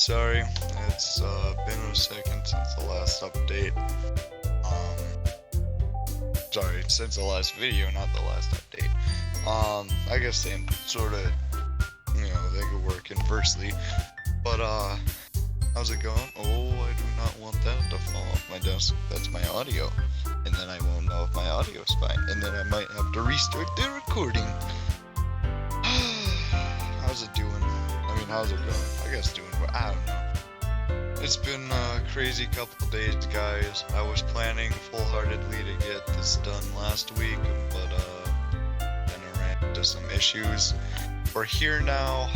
sorry. It's been a second since the last update. Sorry, since the last video, not the last update. I guess they sort of, they could work inversely. But, how's it going? Oh, I do not want that to fall off my desk. That's my audio. And then I won't know if my audio is fine. And then I might have to restart the recording. How's it doing? I mean, how's it going? I guess doing well. I don't know. It's been a crazy couple days, guys. I was planning full-heartedly to get this done last week, but then I ran into some issues. We're here now.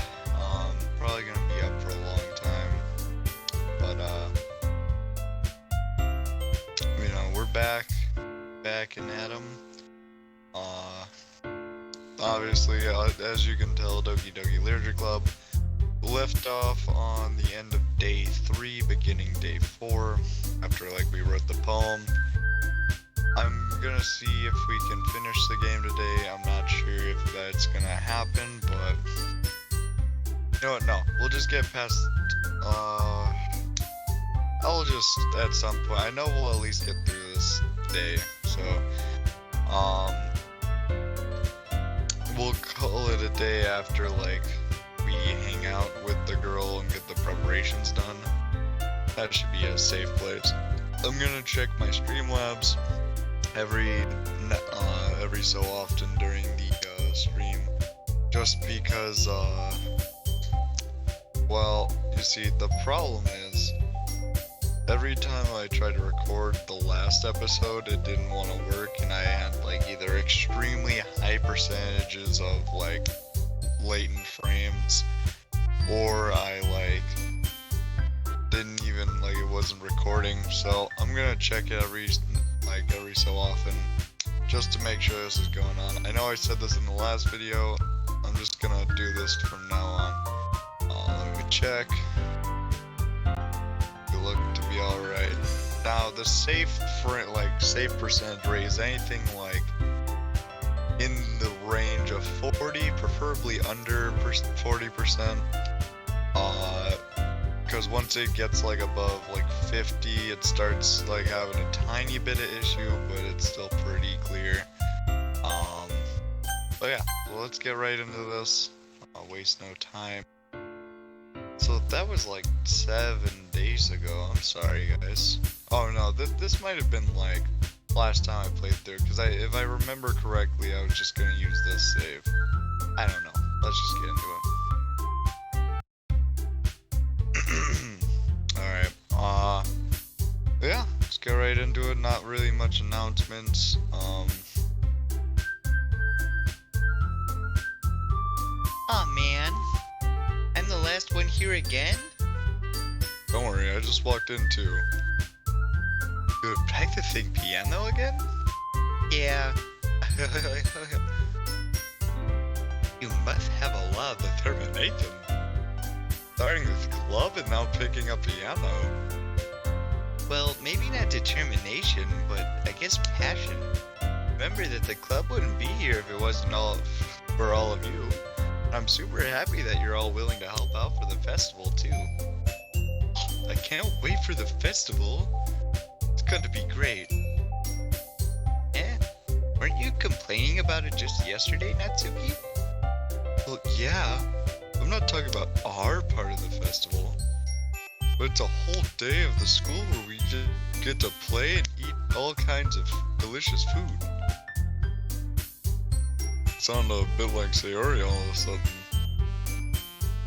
Probably gonna be up for a long time, but we're back and at 'em. Obviously, as you can tell, Doki Literature Club left off on the end of day 3, beginning day 4, after we wrote the poem. I'm gonna see if we can finish the game today. I'm not sure if that's gonna happen, but you know what, no, we'll just get past, I'll just, at some point, I know we'll at least get through this day, so, we'll call it a day after, we hang out with the girl and get the preparations done. That should be a safe place. I'm gonna check my streamlabs every so often during the stream, just because well, you see, the problem is every time I try to record the last episode, it didn't want to work, and I had either extremely high percentages of latent frames, or I didn't even it wasn't recording. So I'm gonna check it every so often, just to make sure this is going on. I know I said this in the last video. I'm just gonna do this from now on. Let me check. You look to be all right. Now the safe percentage rate is anything in the range of 40, preferably under 40%. Because once it gets above 50, it starts having a tiny bit of issue, but it's still pretty clear. But yeah, well, let's get right into this. I'll waste no time. So that was 7 days ago. I'm sorry, guys. Oh no, this might have been last time I played through, because if I remember correctly, I was just gonna use this save. I don't know. Let's just get into it. Alright, yeah, let's get right into it. Not really much announcements. Aw, man. I'm the last one here again? Don't worry, I just walked in too. Dude, practicing piano again? Yeah. You must have a lot of determination. Starting with club and now picking up piano. Well, maybe not determination, but I guess passion. Remember that the club wouldn't be here if it wasn't for all of you. I'm super happy that you're all willing to help out for the festival too. I can't wait for the festival. It's going to be great. Weren't you complaining about it just yesterday, Natsuki? Well, yeah. I'm not talking about our part of the festival. But it's a whole day of the school where we just get to play and eat all kinds of delicious food. Sound a bit like Sayori all of a sudden.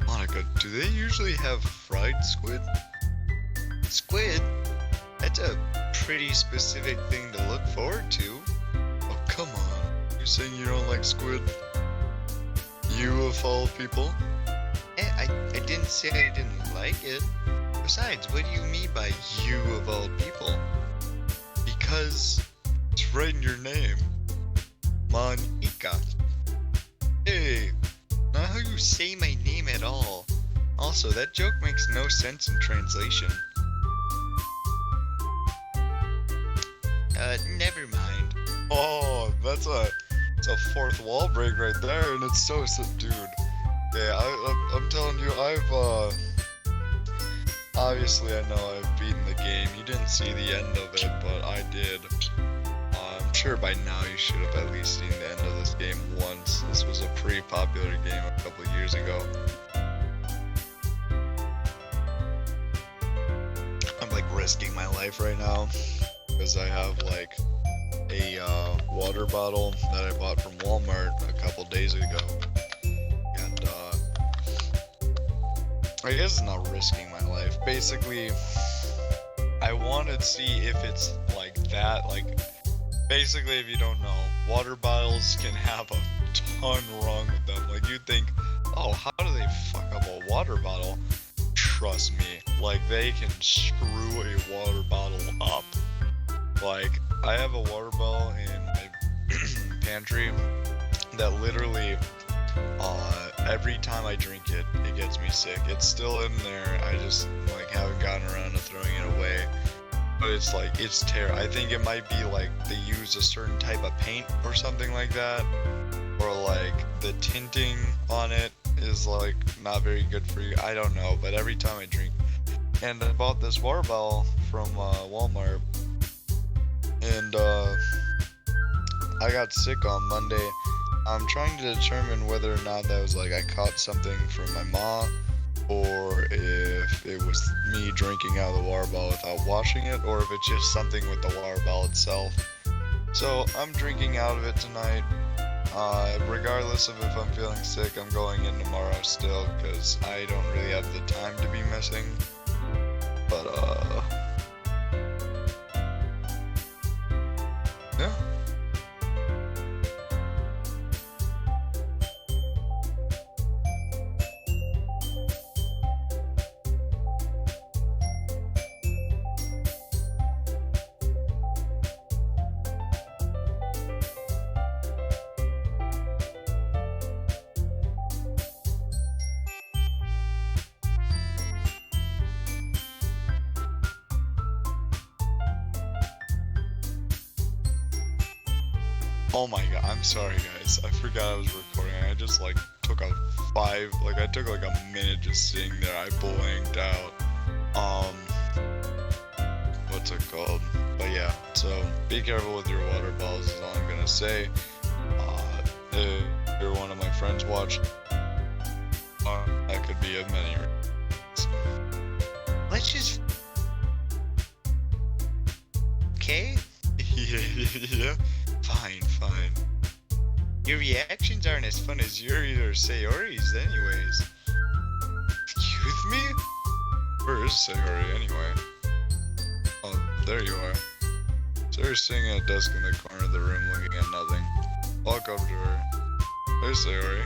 Monica, do they usually have fried squid? Squid? That's a pretty specific thing to look forward to. Oh, come on. You're saying you don't like squid? You of all people? I didn't say I didn't like it. Besides, what do you mean by you of all people? Because it's right in your name. Monica. Hey, not how you say my name at all. Also, that joke makes no sense in translation. Never mind. Oh, that's a fourth wall break right there, and it's so subdued. Yeah, I'm telling you, obviously I know I've beaten the game. You didn't see the end of it, but I did. I'm sure by now you should have at least seen the end of this game once. This was a pretty popular game a couple of years ago. I'm like risking my life right now because I have like a water bottle that I bought from Walmart a couple days ago, and I guess it's not risking my life. Basically, I want to see if it's like that. Like, basically, if you don't know, water bottles can have a ton wrong with them. Like, you'd think, oh, how do they fuck up a water bottle? Trust me, like, they can screw a water bottle up. Like, I have a water bottle in my pantry that literally, every time I drink it, it gets me sick. It's still in there. I just like haven't gotten around to throwing it away. But it's like, it's terrible. I think it might be like they use a certain type of paint or something like that, or like the tinting on it is like not very good for you. I don't know. But every time I drink, and I bought this water bottle from Walmart, and I got sick on Monday. I'm trying to determine whether or not that was like I caught something from my mom, or if it was me drinking out of the water bottle without washing it, or if it's just something with the water bottle itself. So I'm drinking out of it tonight. Regardless of if I'm feeling sick, I'm going in tomorrow still, because I don't really have the time to be missing. But yeah. Oh my god, I'm sorry guys, I forgot I was recording. I just like took a minute just sitting there. I blanked out. What's it called? But yeah, so be careful with your water bottles is all I'm gonna say. If you're one of my friends watching, that could be of many reasons. Let's just... Okay? Yeah. Fine. Your reactions aren't as fun as Yuri's or Sayori's anyways. Excuse me? Where is Sayori anyway? Oh, there you are. Sayori's sitting at a desk in the corner of the room looking at nothing. Walk over to her. There's Sayori.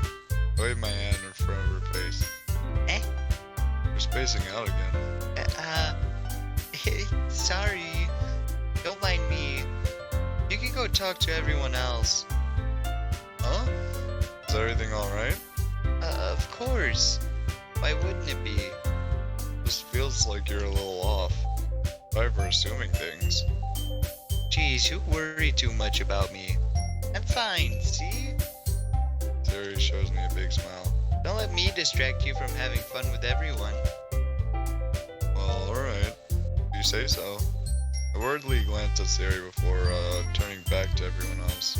Wave my hand in front of her face. Eh? You're spacing out again. Sorry. Don't mind me. You can go talk to everyone else. Huh? Is everything alright? Of course. Why wouldn't it be? This feels like you're a little off. Sorry for assuming things. Jeez, you worry too much about me. I'm fine, see? Sayori shows me a big smile. Don't let me distract you from having fun with everyone. Well, alright. If you say so. I worriedly glanced at Sayori before turning back to everyone else.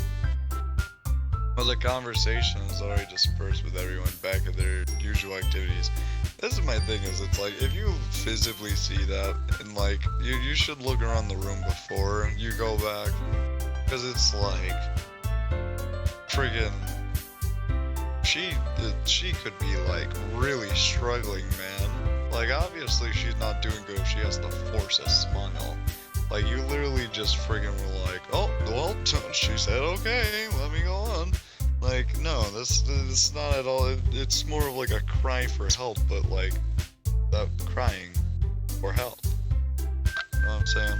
Well, the conversation is already dispersed with everyone back at their usual activities. This is my thing, is it's like, if you visibly see that, and like, you should look around the room before you go back, because it's like, friggin', she could be like really struggling, man. Like, obviously she's not doing good if she has to force a smile. Like, you literally just friggin' were like, oh, well, she said okay, let me go on. Like, no, this is not at all, it's more of like a cry for help, but like, that crying for help. You know what I'm saying?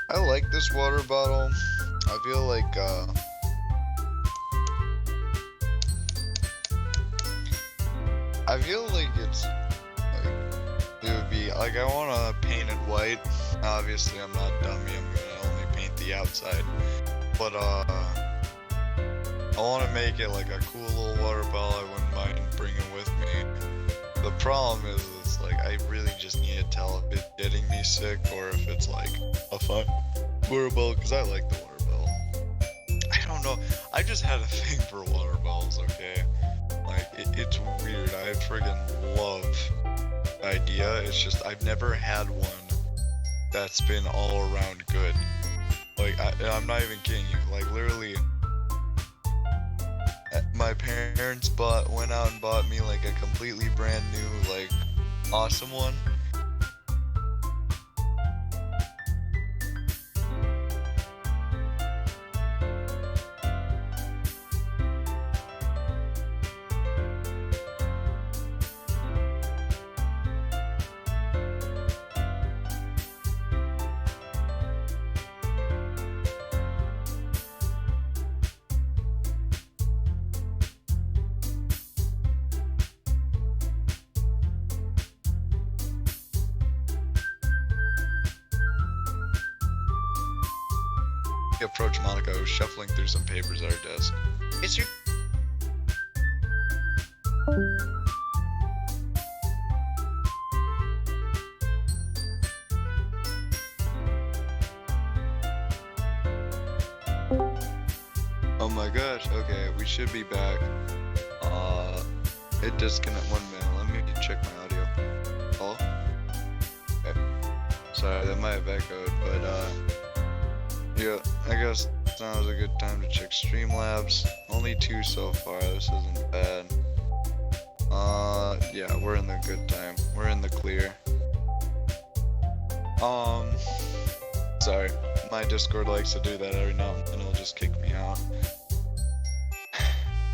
I like this water bottle. I feel like, it's, like, it would be, like, I want to paint it white. Obviously, I'm not dummy, I'm gonna only paint the outside. But, I want to make it like a cool little water bottle I wouldn't mind bringing with me. The problem is, it's like, I really just need to tell if it's getting me sick or if it's like a fun water bottle, because I like the water bottle. I don't know, I just had a thing for water bottles, okay? Like, it's weird, I friggin' love the idea, it's just I've never had one that's been all around good. Like, I'm not even kidding you, like, literally, my parents went out and bought me like a completely brand new, like, awesome one. Approach Monica, who's shuffling through some papers at her desk. It's your. Oh my gosh, okay, we should be back. It disconnect 1 minute, let me check my audio. Oh? Okay. Sorry, that might have echoed, but yeah, I guess now is a good time to check Streamlabs. Only 2 so far, this isn't bad. Yeah, we're in the good time. We're in the clear. Sorry, my Discord likes to do that every now and then, it'll just kick me out.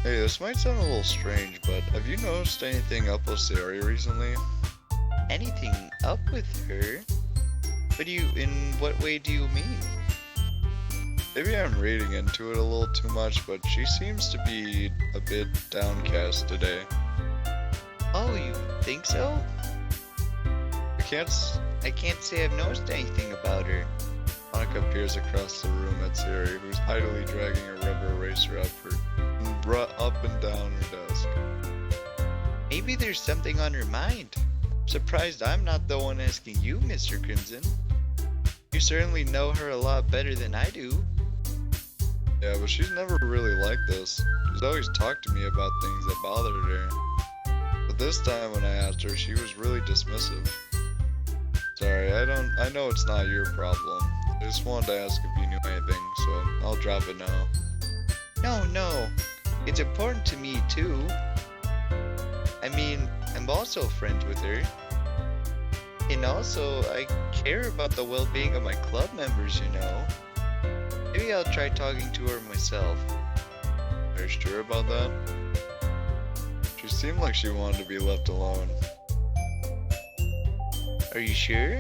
Hey, this might sound a little strange, but have you noticed anything up with Sayori recently? Anything up with her? In what way do you mean? Maybe I'm reading into it a little too much, but she seems to be a bit downcast today. Oh, you think so? I can't say I've noticed anything about her. Monica peers across the room at Sayori, who's idly dragging a rubber eraser up and down her desk. Maybe there's something on her mind. Surprised I'm not the one asking you, Mr. Crimson. You certainly know her a lot better than I do. Yeah, but she's never really like this. She's always talked to me about things that bothered her. But this time when I asked her, she was really dismissive. Sorry, I know it's not your problem. I just wanted to ask if you knew anything, so I'll drop it now. No. It's important to me too. I mean, I'm also friends with her. And also, I care about the well-being of my club members, you know. Maybe I'll try talking to her myself. Are you sure about that? She seemed like she wanted to be left alone. Are you sure?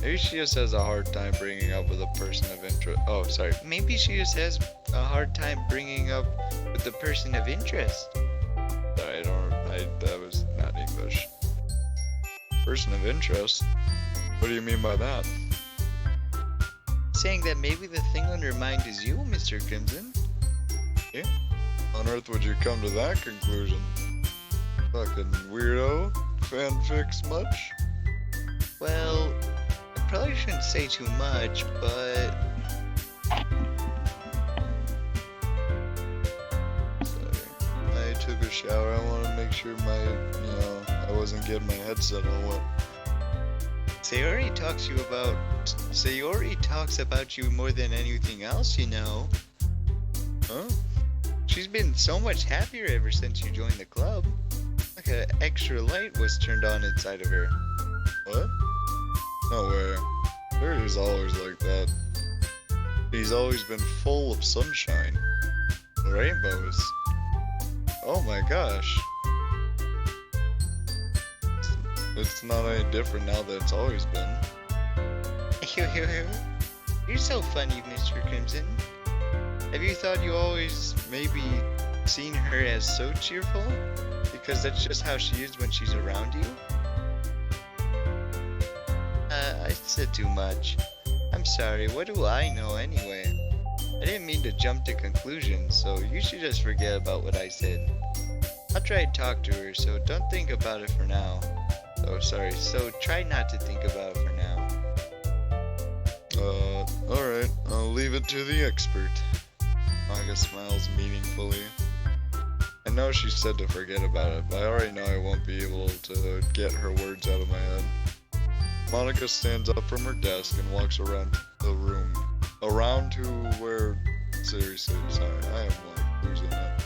Maybe she just has a hard time bringing up with a person of interest. Oh, sorry. Maybe she just has a hard time bringing up with the person of interest. Sorry, that was not English. Person of interest? What do you mean by that? Saying that maybe the thing on her mind is you, Mr. Crimson. Yeah? On earth would you come to that conclusion? Fucking weirdo? Fanfics much? Well, I probably shouldn't say too much, but... Sorry. I took a shower. I want to make sure I wasn't getting my headset all wet. Sayori talks about you more than anything else, you know. Huh? She's been so much happier ever since you joined the club. Like an extra light was turned on inside of her. What? No way. Sayori's always like that. She's always been full of sunshine. Rainbows. Oh my gosh. It's not any different now that it's always been. You're so funny, Mr. Crimson. Have you thought you always maybe seen her as so cheerful? Because that's just how she is when she's around you? I said too much. I'm sorry, what do I know anyway? I didn't mean to jump to conclusions, so you should just forget about what I said. I'll try to talk to her, so don't think about it for now. Oh, sorry, so try not to think about it for now. Alright, I'll leave it to the expert. Maga smiles meaningfully. I know she said to forget about it, but I already know I won't be able to get her words out of my head. Monica stands up from her desk and walks around the room. Around to where... Seriously, sorry, I am like losing it.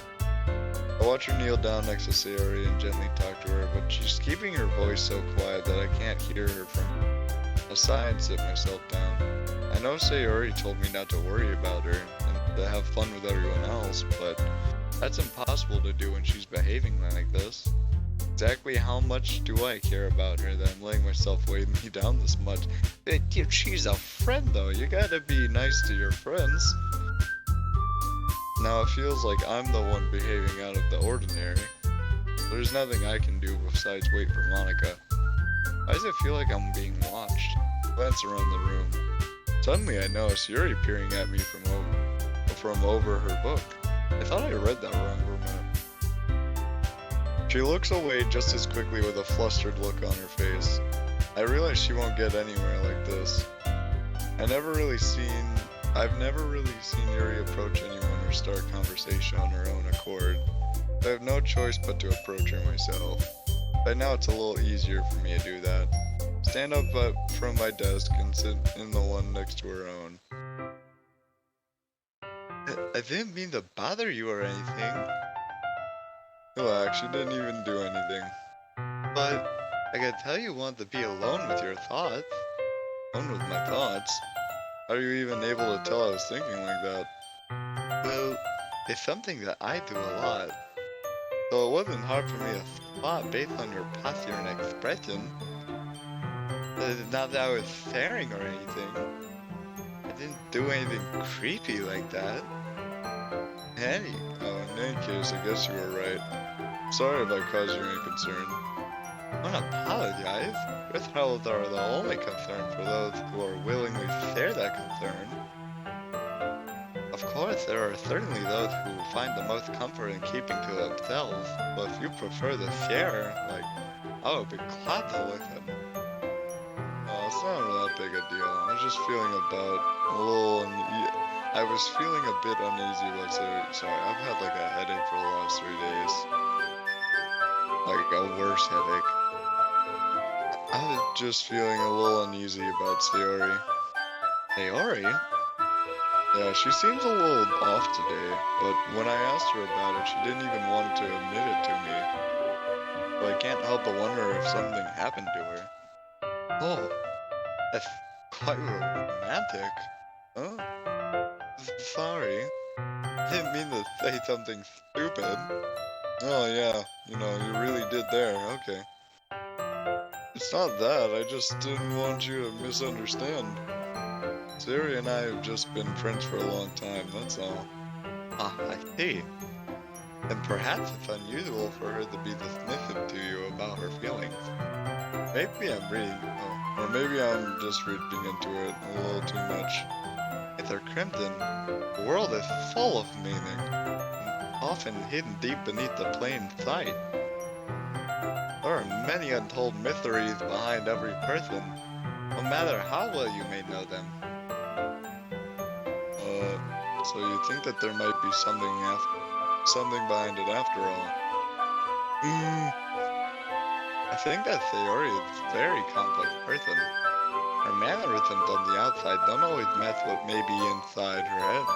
I watch her kneel down next to Sayori and gently talk to her, but she's keeping her voice so quiet that I can't hear her from her. I sigh and sit myself down. I know Sayori told me not to worry about her and to have fun with everyone else, but that's impossible to do when she's behaving like this. Exactly how much do I care about her that I'm letting myself weigh me down this much? She's a friend though, you gotta be nice to your friends. Now it feels like I'm the one behaving out of the ordinary. There's nothing I can do besides wait for Monica. Why does it feel like I'm being watched? I glance around the room. Suddenly I notice Yuri peering at me from over her book. I thought I read that wrong for a minute. She looks away just as quickly with a flustered look on her face. I realize she won't get anywhere like this. I've never really seen Yuri approach anyone or start conversation on her own accord. I have no choice but to approach her myself. By now it's a little easier for me to do that. Stand up from my desk and sit in the one next to her own. I didn't mean to bother you or anything. Relax, you didn't even do anything. But I could tell you want to be alone with your thoughts. Alone with my thoughts? How are you even able to tell I was thinking like that? Well, it's something that I do a lot. So it wasn't hard for me to spot based on your posture and expression. Not that I was staring or anything. I didn't do anything creepy like that. In any case, I guess you were right. Sorry if I caused you any concern. Don't apologize. Your troubles are the only concern for those who are willingly share that concern. Of course, there are certainly those who find the most comfort in keeping to themselves, but if you prefer to share, like, I would be glad to listen. It's not that big a deal. I was just feeling I was feeling a bit uneasy, let's say. Sorry, I've had like a headache for the last 3 days. Like a worse headache. I was just feeling a little uneasy about Sayori. Sayori? Yeah, she seems a little off today, but when I asked her about it, she didn't even want to admit it to me. So I can't help but wonder if something happened to her. Oh, that's quite romantic. Oh, sorry. I didn't mean to say something stupid. Oh yeah, you really did there, okay. It's not that, I just didn't want you to misunderstand. Sayori and I have just been friends for a long time, that's all. Ah, I see. And perhaps it's unusual for her to be dismissive to you about her feelings. Maybe I'm reading, or maybe I'm just reading into it a little too much. With her crimson, the world is full of meaning, and often hidden deep beneath the plain sight. There are many untold mysteries behind every person, no matter how well you may know them. So you think that there might be something behind it after all? I think that Sayori is a very complex person. Her mannerisms on the outside don't always match what may be inside her head.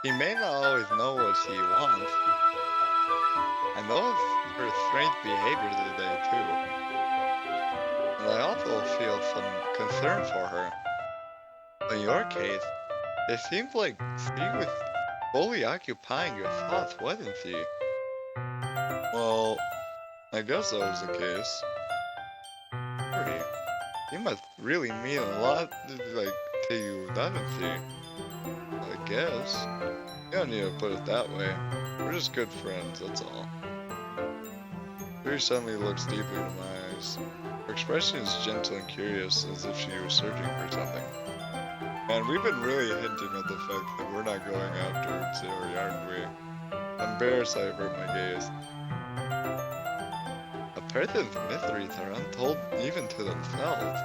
She may not always know what she wants. I know of her strange behavior today too. And I also feel some concern for her. In your case, it seems like she was fully occupying your thoughts, wasn't she? Well, I guess that was the case. Sorry. You must really mean a lot, to you, doesn't she? I guess. You don't need to put it that way. We're just good friends, that's all. Yuri suddenly looks deeply into my eyes. Her expression is gentle and curious, as if she was searching for something. Man, we've been really hinting at the fact that we're not going after Sayori, aren't we? Embarrass I avert my gaze. A person's mysteries are untold even to themselves.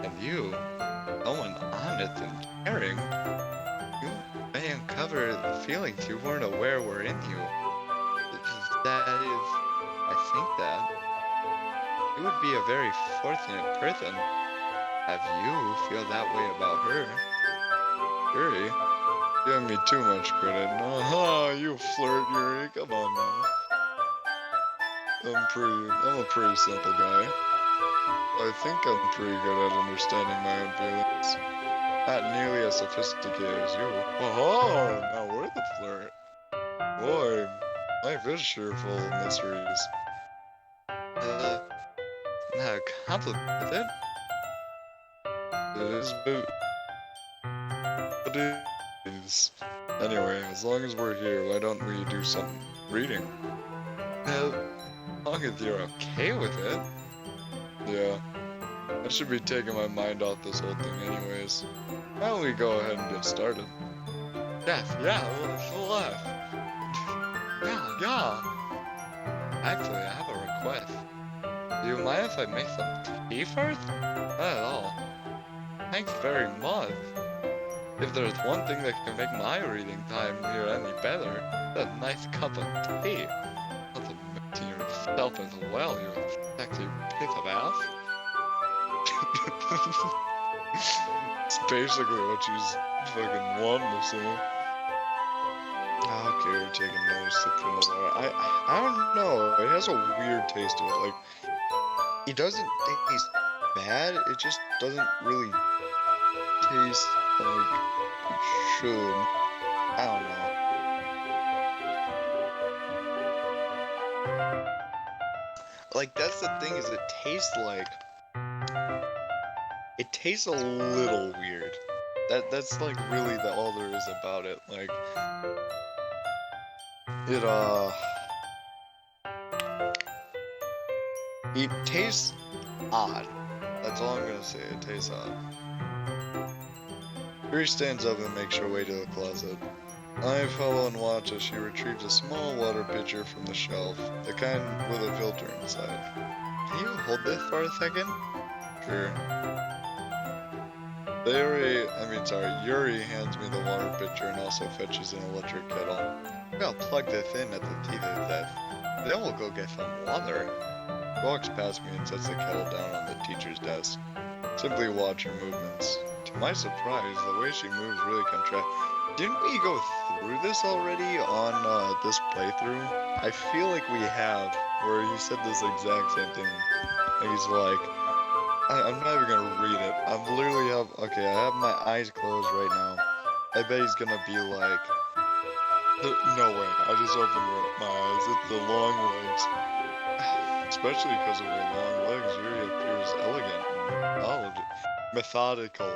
And you, someone honest and caring, you may uncover the feelings you weren't aware were in you. That is, I think that. You would be a very fortunate person. Have you feel that way about her? Yuri, giving me too much credit. No, you flirt, Yuri. Come on now. I'm a pretty simple guy. I think I'm pretty good at understanding my own feelings. Not nearly as sophisticated as you. Oh, now we're the flirt. Boy, life is sure full of mysteries. Not complicated. It is, but it is. Anyway, as long as we're here, why don't we do some reading? As long as you're okay with it. Yeah. I should be taking my mind off this whole thing anyways. Why don't we go ahead and get started? Yeah, let's left. Yeah. Actually, I have a request. Do you mind if I make some tea first? Not at all. Thanks very much. If there's one thing that can make my reading time here any better, a nice cup of tea. Not to mention yourself as well, you sexy piece of ass. It's basically what she's fucking wanting to say. Okay, we're taking another sip from the water. I don't know. It has a weird taste to it. Like, it doesn't taste bad. It just doesn't really taste like it should. I don't know. Like, that's the thing, is it tastes like... It tastes a little weird. That's like really all there is about it. Like, it tastes odd. That's all I'm gonna say. It tastes odd. Yuri stands up and makes her way to the closet. I follow and watch as she retrieves a small water pitcher from the shelf, the kind with a filter inside. Can you hold this for a second? Sure. Yuri hands me the water pitcher and also fetches an electric kettle. I'll plug this in at the teacher's desk. Then we'll go get some water. She walks past me and sets the kettle down on the teacher's desk. Simply watch her movements. To my surprise, the way she moves really contrasts. Didn't we go through this already on this playthrough? I feel like we have, where he said this exact same thing. And he's like, I'm not even gonna read it. Okay, I have my eyes closed right now. I bet he's gonna be like, no way, I just opened my eyes. It's the long legs. Especially because of her long legs, Yuri appears elegant and methodical.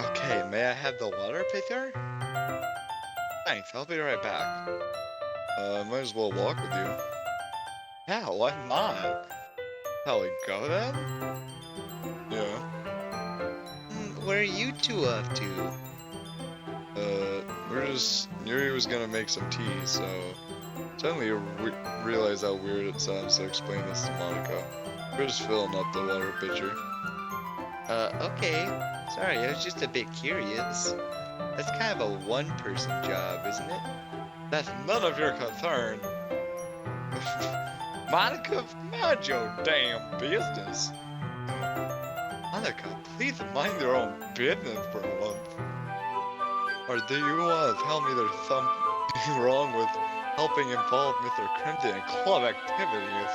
Okay, may I have the water pitcher? Thanks, I'll be right back. I might as well walk with you. Yeah, why not? Shall we go then? Yeah. Where are you two off to? Yuri was gonna make some tea, so... Suddenly realized how weird it sounds to explain this to Monica. We're just filling up the water pitcher. Okay. Sorry, I was just a bit curious. That's kind of a one-person job, isn't it? That's none of your concern. Monica, mind your damn business. Monica, please mind your own business for once. Or do you want to tell me there's something wrong with helping involve Mr. Crimson in club activities?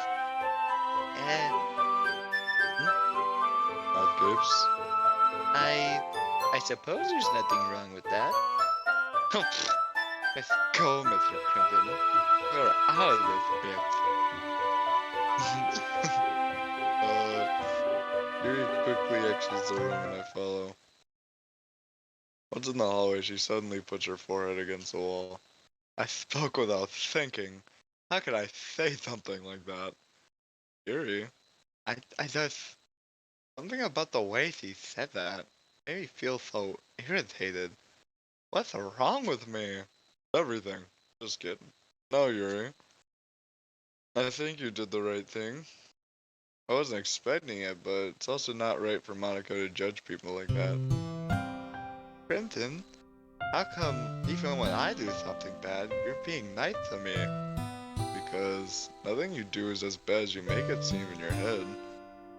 Gibbs? I suppose there's nothing wrong with that. Let's go, Mr. Crimson. We're out of this bit. Yuri quickly exits the room and I follow. Once in the hallway, she suddenly puts her forehead against the wall. I spoke without thinking. How could I say something like that? Yuri? I just... Something about the way he said that made me feel so irritated. What's wrong with me? Everything. Just kidding. No, Yuri. I think you did the right thing. I wasn't expecting it, but it's also not right for Monaco to judge people like that. Crimson, how come even when I do something bad, you're being nice to me? Because nothing you do is as bad as you make it seem in your head.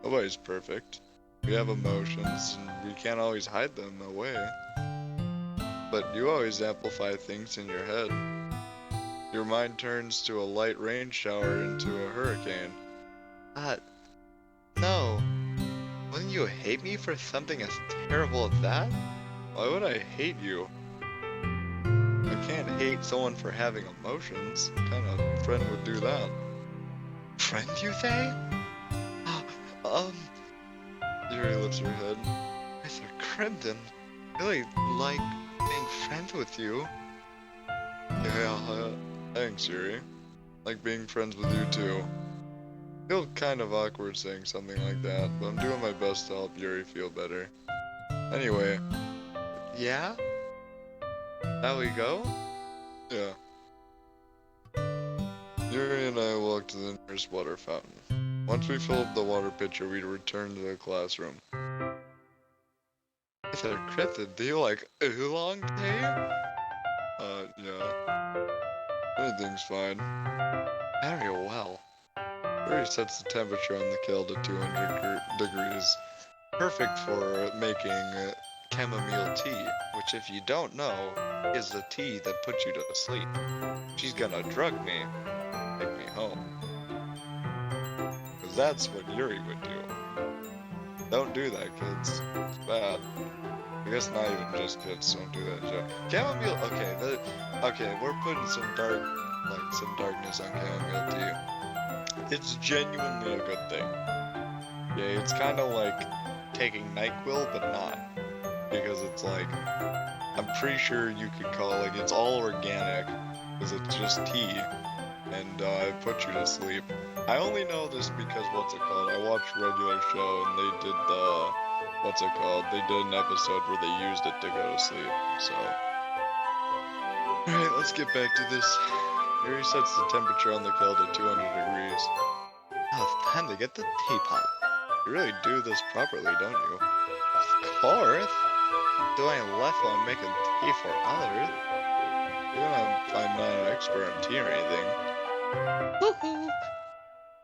Nobody's perfect. We have emotions, and we can't always hide them away. But you always amplify things in your head. Your mind turns to a light rain shower into a hurricane. Uh, no. Wouldn't you hate me for something as terrible as that? Why would I hate you? I can't hate someone for having emotions. What kind of friend would do that? Friend, you say? um, Yuri lifts her head. Mr. Crimson, I really like being friends with you. Yeah, thanks, Yuri. Like being friends with you too. Feel kind of awkward saying something like that, but I'm doing my best to help Yuri feel better. Anyway, Yeah? Shall we go? yeah. Yuri and I walked to the nearest water fountain. Once we filled up the water pitcher, we'd return to the classroom. Mr. Crimson, do you like oolong tea? Yeah. Anything's fine. Very well. Yuri sets the temperature on the kettle to 200 degrees. Perfect for making chamomile tea, which if you don't know, is the tea that puts you to sleep. She's gonna drug me, take me home. Cause that's what Yuri would do. Don't do that, kids. It's bad. I guess not even just kids don't do that, Joe. Chamomile, okay, we're putting some darkness on chamomile tea. It's genuinely a good thing. Yeah, it's kind of like taking NyQuil, but not. Because it's like, I'm pretty sure you could call it, like, it's all organic. Because it's just tea. And it puts you to sleep. I only know this because, what's it called? I watched Regular Show and they did they did an episode where they used it to go to sleep, so. Alright, let's get back to this. Yuri sets the temperature on the kettle to 200 degrees. Now it's time to get the teapot. You really do this properly, don't you? Of course. Doing less while I'm making tea for others. I'm not an expert in tea or anything. Woohoo!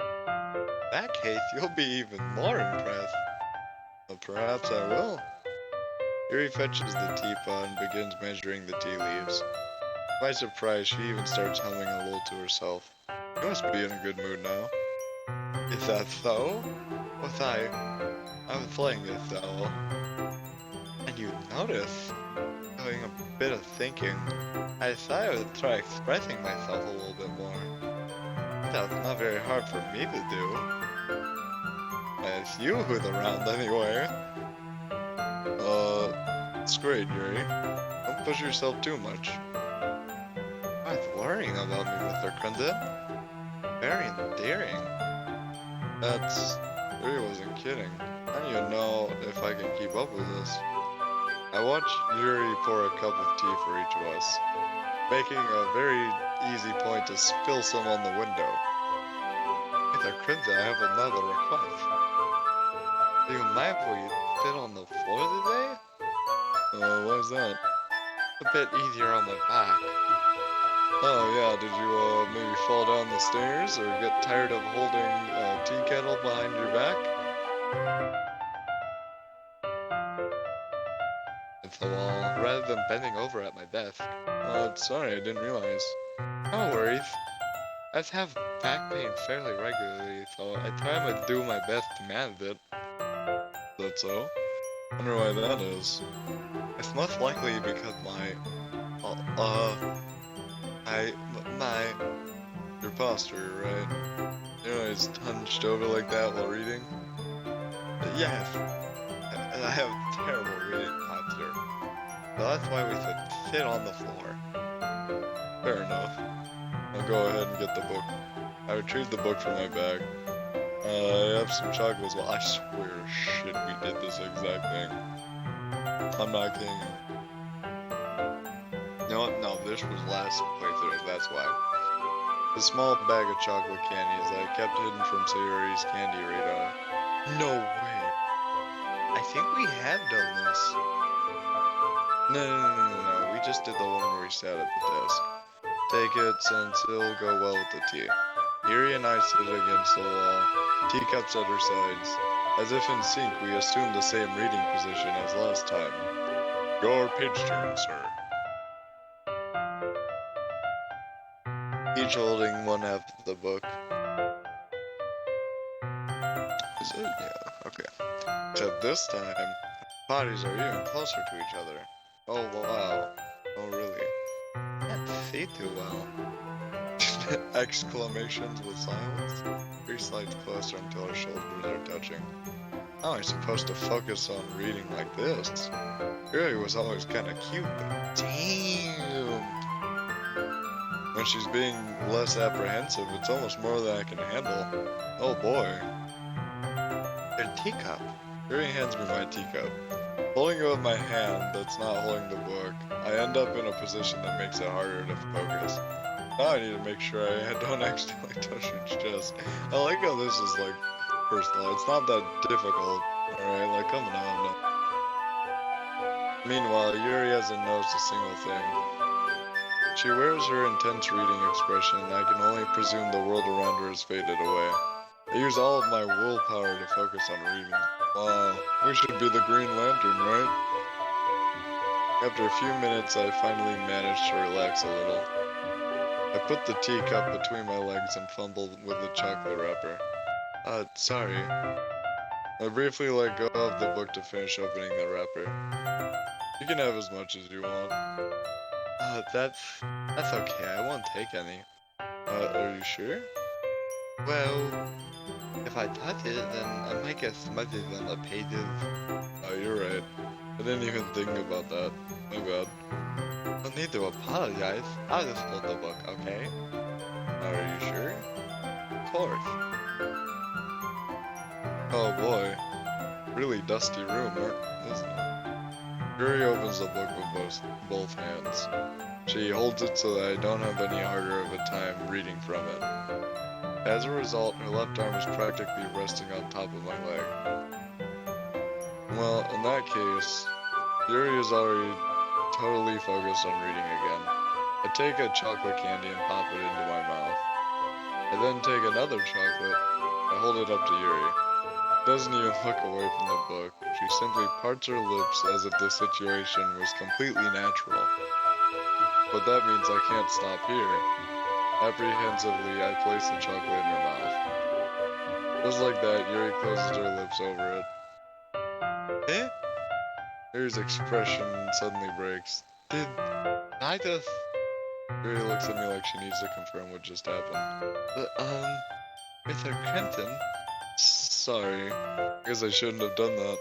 In that case, you'll be even more impressed. Well, perhaps I will. Yuri fetches the teapot and begins measuring the tea leaves. To my surprise, she even starts humming a little to herself. You must be in a good mood now. Is that so? I was playing it though. And you notice, doing a bit of thinking, I thought I would try expressing myself a little bit more. That's not very hard for me to do. It's you who's around anyway. It's great, Yuri. Don't push yourself too much. What's worrying about me, Mr. Crimson? Very endearing. Yuri wasn't kidding. I don't even know if I can keep up with this. I watched Yuri pour a cup of tea for each of us, making a very easy point to spill some on the window. Mr. Crimson, I have another request. Do you mind if we sit on the floor today? Why's that? It's a bit easier on my back. Oh yeah, did you maybe fall down the stairs or get tired of holding a tea kettle behind your back? It's a wall, rather than bending over at my desk. Sorry, I didn't realize. No worries. I just have back pain fairly regularly, so I try to do my best to manage it. Is that so? Wonder why that is. It's most likely because your posture, right? You know, he's hunched over like that while reading. yes, I have terrible reading posture. So that's why we should sit on the floor. Fair enough. I'll go ahead and get the book. I retrieved the book from my bag. I have some chocolate as well. I swear, shit, we did this exact thing. I'm not kidding you. No, this was last playthrough, that's why. A small bag of chocolate candies that I kept hidden from Sayuri's candy radar. No way. I think we have done this. No. We just did the one where we sat at the desk. Take it, since it'll go well with the tea. Yuri and I sit against the wall, teacups at our sides. As if in sync, we assumed the same reading position as last time. Your page turn, sir. Each holding one half of the book. Is it? Yeah, okay. Except this time, bodies are even closer to each other. Oh wow. Oh really? Can't see too well. Exclamations with silence. Three slides closer until our shoulders are touching. How am I supposed to focus on reading like this? Yuri was always kinda cute. Damn! When she's being less apprehensive, it's almost more than I can handle. Oh boy. Their teacup. Yuri hands me my teacup. Holding it with my hand that's not holding the book, I end up in a position that makes it harder to focus. Now I need to make sure I don't accidentally touch her chest. I like how this is like personal. It's not that difficult. Alright, like come on. Meanwhile, Yuri hasn't noticed a single thing. She wears her intense reading expression, and I can only presume the world around her has faded away. I use all of my willpower to focus on reading. Wow, we should be the Green Lantern, right? After a few minutes, I finally managed to relax a little. I put the teacup between my legs and fumbled with the chocolate wrapper. Sorry. I briefly let go of the book to finish opening the wrapper. You can have as much as you want. That's okay, I won't take any. Are you sure? Well, if I touch it, then I might get smudges on the pages. Oh, you're right. I didn't even think about that. My bad. No need to apologize. I'll just hold the book, okay? Are you sure? Of course. Oh boy. Really dusty room, isn't it? Yuri opens the book with both hands. She holds it so that I don't have any harder of a time reading from it. As a result, her left arm is practically resting on top of my leg. Well, in that case, Yuri is already totally focused on reading again. I take a chocolate candy and pop it into my mouth. I then take another chocolate. I hold it up to Yuri. Doesn't even look away from the book. She simply parts her lips as if the situation was completely natural. But that means I can't stop here. Apprehensively, I place the chocolate in her mouth. Just like that, Yuri closes her lips over it. Eh? Yuri's expression suddenly breaks. Did I just... Yuri looks at me like she needs to confirm what just happened. Mr. Clinton? Sorry. I guess I shouldn't have done that.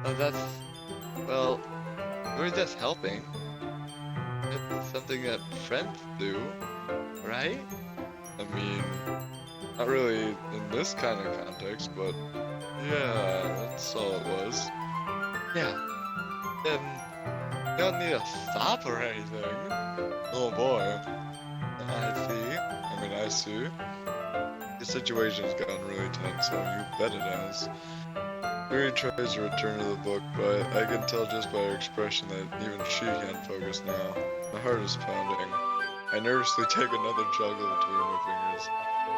Oh, that's... Well, we're just helping. It's something that friends do, right? I mean, not really in this kind of context, but yeah, that's all it was. Yeah. Then you don't need to stop or anything. Oh boy. I see. The situation's gotten really tense, so you bet it has. Yuri tries to return to the book, but I can tell just by her expression that even she can't focus now. My heart is pounding. I nervously take another chocolate between my fingers.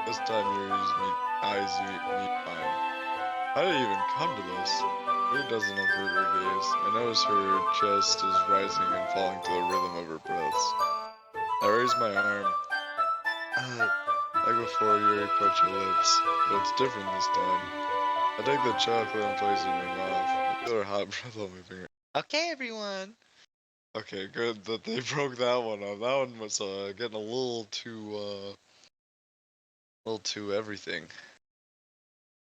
This time Yuri's eyes meet mine. How did it even come to this? Yuri doesn't avert her gaze. I notice her chest is rising and falling to the rhythm of her breaths. I raise my arm. Like before, Yuri parts her lips, but it's different this time. I take the chocolate and place it in her mouth. I feel her hot breath on my finger. Okay, everyone. Okay, good that they broke that one up. That one was getting a little too everything.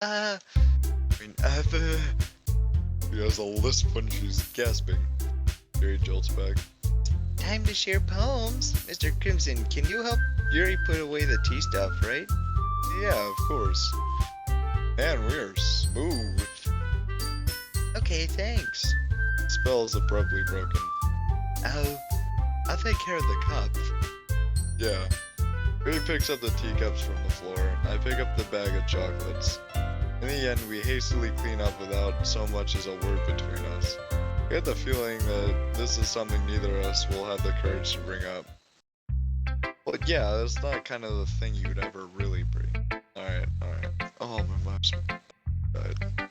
Uh, She has a lisp when she's gasping. Yuri jolts back. time to share poems. Mr. Crimson, can you help Yuri put away the tea stuff, right? Yeah, of course. Man, we are smooth. Okay, thanks. Spell is abruptly broken. I'll take care of the cup. Yeah. Ray picks up the teacups from the floor. I pick up the bag of chocolates. In the end, we hastily clean up without so much as a word between us. I get the feeling that this is something neither of us will have the courage to bring up. But yeah, that's not kind of the thing you'd ever really bring. Alright. Oh, my mouse died.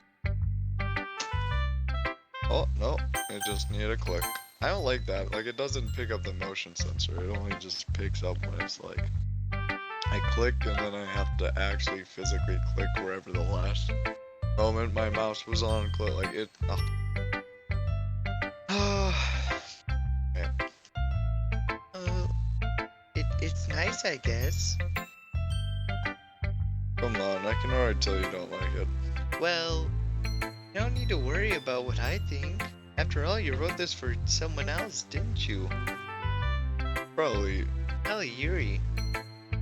Oh, no, it just needed a click. I don't like that. Like, it doesn't pick up the motion sensor. It only just picks up when it's like, I click and then I have to actually physically click wherever the last moment my mouse was on. Click like it. Man. It's nice, I guess. Come on, I can already tell you don't like it. Well, you don't need to worry about what I think. After all, you wrote this for someone else, didn't you? Probably. Yuri.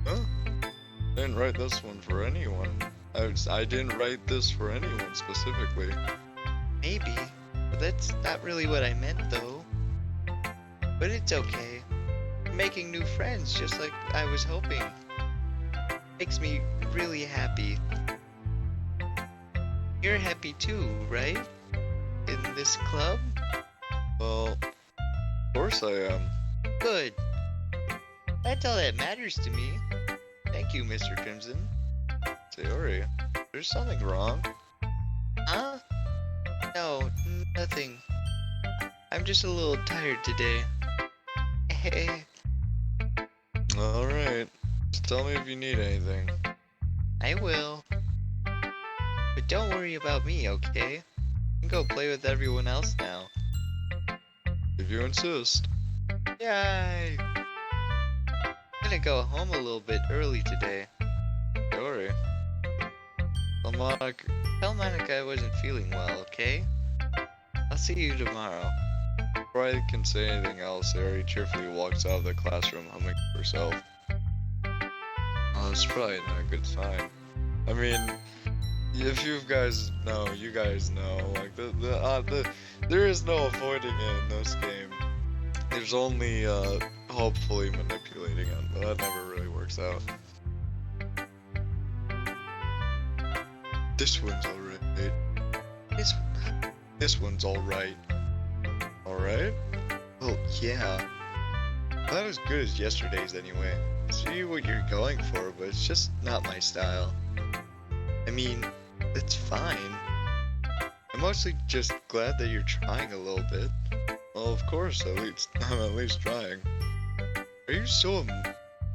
Huh? I didn't write this one for anyone. I didn't write this for anyone specifically. Maybe, but that's not really what I meant, though. But it's okay. I'm making new friends, just like I was hoping. Makes me really happy. You're happy too, right? In this club? Well, of course I am. Good. That's all that matters to me. Thank you, Mr. Crimson. Sayori, there's something wrong. Huh? No, nothing. I'm just a little tired today. Alright, just tell me if you need anything. I will. But don't worry about me, okay? You can go play with everyone else now. If you insist. Yay! I'm gonna go home a little bit early today. Sayori. Tell Monica I wasn't feeling well, okay? I'll see you tomorrow. Before I can say anything else, Sayori cheerfully walks out of the classroom humming to herself. Oh, that's probably not a good sign. I mean, if you guys know, like there is no avoiding it in this game. There's only hopefully manipulating it, but that never really works out. This one's alright. This one's alright. Alright? Well, yeah. Not as good as yesterday's anyway. See what you're going for, but it's just not my style. I mean, it's fine. I'm mostly just glad that you're trying a little bit. Well, of course, I'm at least trying.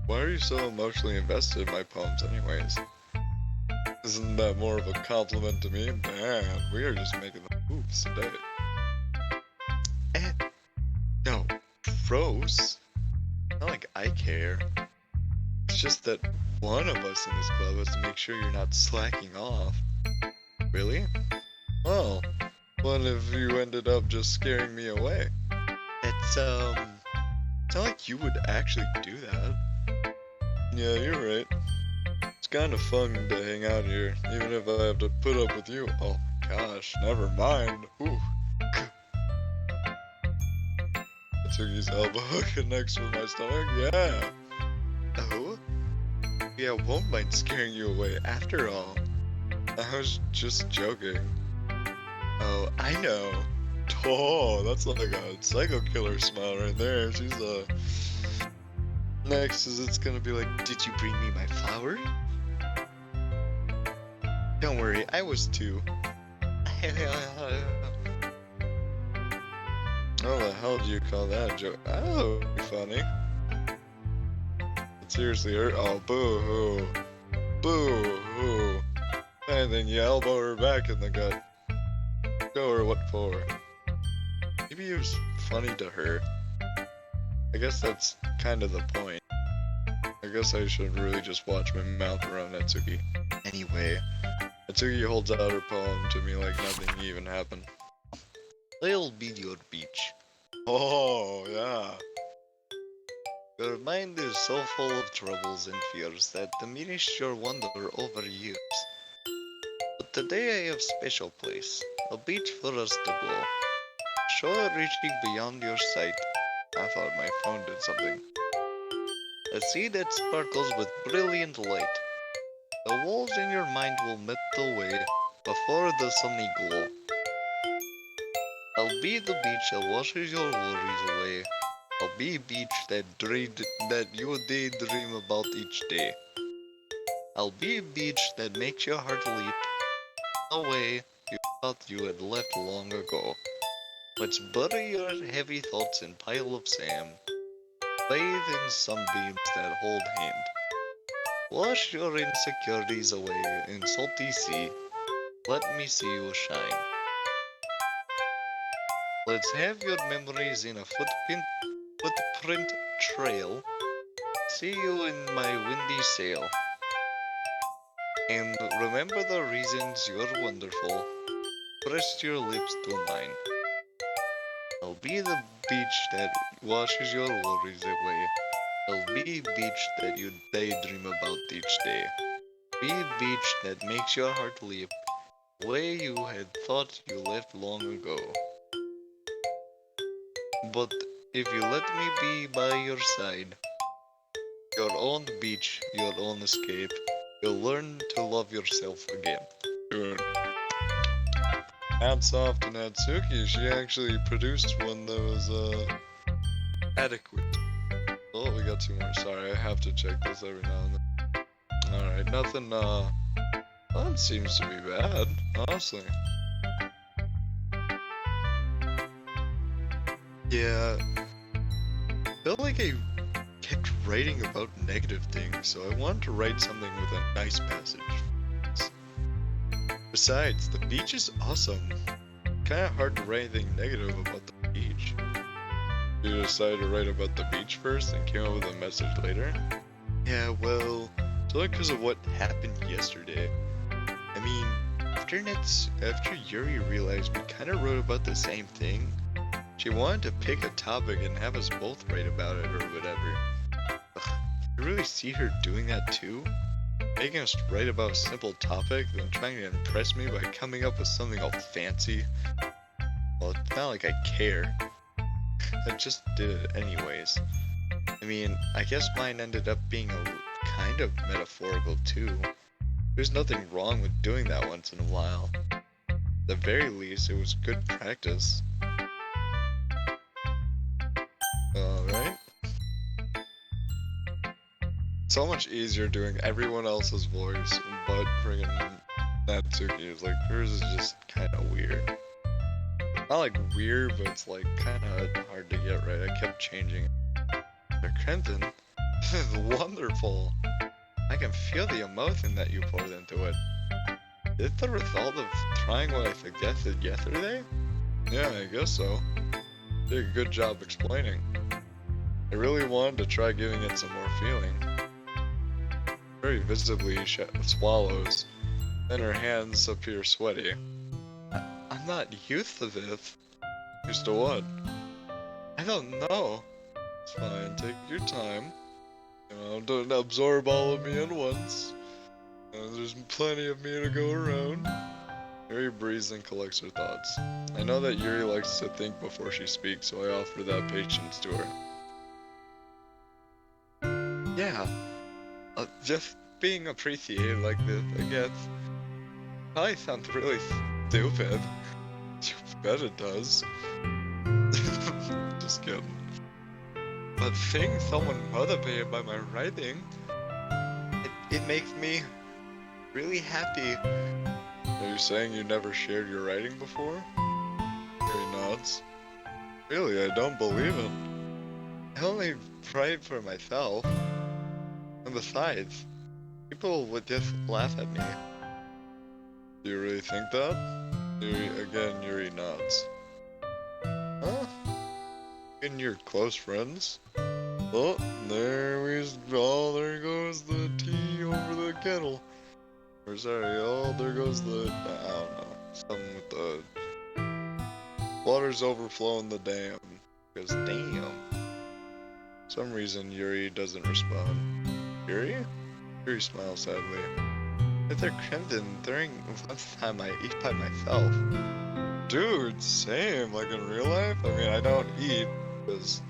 Why are you so emotionally invested in my poems anyways? Isn't that more of a compliment to me? Man, we are just making the moves today. No, gross. Not like I care. It's just that one of us in this club has to make sure you're not slacking off. Really? Well, what if you ended up just scaring me away? It's not like you would actually do that. Yeah, you're right. It's kind of fun to hang out here, even if I have to put up with you. Oh my gosh, never mind. Ooh. Atsugi's elbow connects with my stomach. Yeah. Oh? Yeah, I won't mind scaring you away after all. I was just joking. Oh, I know. Oh, that's like a psycho killer smile right there. She's next is it's gonna be like, did you bring me my flower? Don't worry, I was too. How the hell do you call that a joke? Oh, funny. It seriously hurt. Oh, boo-hoo. Boo-hoo. And then you elbow her back in the gut. Show her what for. Maybe it was funny to her. I guess that's kind of the point. I guess I should really just watch my mouth around Natsuki. Anyway, Natsuki holds out her poem to me like nothing even happened. I'll be your beach. Oh, yeah. Your mind is so full of troubles and fears that diminish your wonder over years. But But today I have special place, a beach for us to go. Shore reaching beyond your sight. I thought my phone did something. A sea that sparkles with brilliant light. The walls in your mind will melt away before the sunny glow. I'll be the beach that washes your worries away. I'll be beach that you daydream about each day. I'll be a beach that makes your heart leap away you thought you had left long ago. Let's bury your heavy thoughts in pile of sand. Bathe in sunbeams that hold hand. Wash your insecurities away in salty sea. Let me see you shine. Let's have your memories in a footprint trail. See you in my windy sail. And remember the reasons you're wonderful. Press your lips to mine. I'll be the beach that washes your worries away. I'll be beach that you daydream about each day. Be beach that makes your heart leap way you had thought you left long ago. But if you let me be by your side, your own beach, your own escape, you'll learn to love yourself again. Dude. Hats off to Natsuki, she actually produced one that was, adequate. Oh, we got two more, sorry, I have to check this every now and then. Alright, nothing, that seems to be bad, honestly. Yeah, felt like I kept writing about negative things, so I wanted to write something with a nice passage. Besides, the beach is awesome. Kinda hard to write anything negative about the beach. You decided to write about the beach first and came up with a message later? Yeah, well, it's only because of what happened yesterday. I mean, after Yuri realized we kinda wrote about the same thing, she wanted to pick a topic and have us both write about it or whatever. Ugh, you really see her doing that too? Making us write about a simple topic, then trying to impress me by coming up with something all fancy. Well, it's not like I care. I just did it anyways. I mean, I guess mine ended up being a kind of metaphorical too. There's nothing wrong with doing that once in a while. At the very least, it was good practice. Alright. So much easier doing everyone else's voice, but friggin' Natsuki is like, hers is just kinda weird. Not like weird, but it's like kinda hard to get right. I kept changing it. But Crimson, this is wonderful. I can feel the emotion that you poured into it. Is it the result of trying what I suggested yesterday? Yeah, I guess so. Did a good job explaining. I really wanted to try giving it some more feeling. Very visibly she swallows, then her hands appear sweaty. I'm not used to this. Used to what? I don't know. It's fine, take your time. You know, don't absorb all of me at once. There's plenty of me to go around. Yuri breathes and collects her thoughts. I know that Yuri likes to think before she speaks, so I offer that patience to her. Yeah, just being appreciated like this, I guess. Probably sounds really stupid. You bet it does. Just kidding. But seeing someone motivated by my writing, it makes me really happy. Are you saying you never shared your writing before? Yuri nods. Really, I don't believe it. I only write for myself. And besides, people would just laugh at me. Do you really think that? Yuri nods. Huh? And you're close friends? Oh, there goes the tea over the kettle. Or sorry, there goes the, I don't know, something with the water's overflowing the dam. Because damn. For some reason Yuri doesn't respond. Yuri? Yuri smiles sadly. Mr. Crimson, during lunchtime I eat by myself. Dude, same, like in real life? I mean, I don't eat, because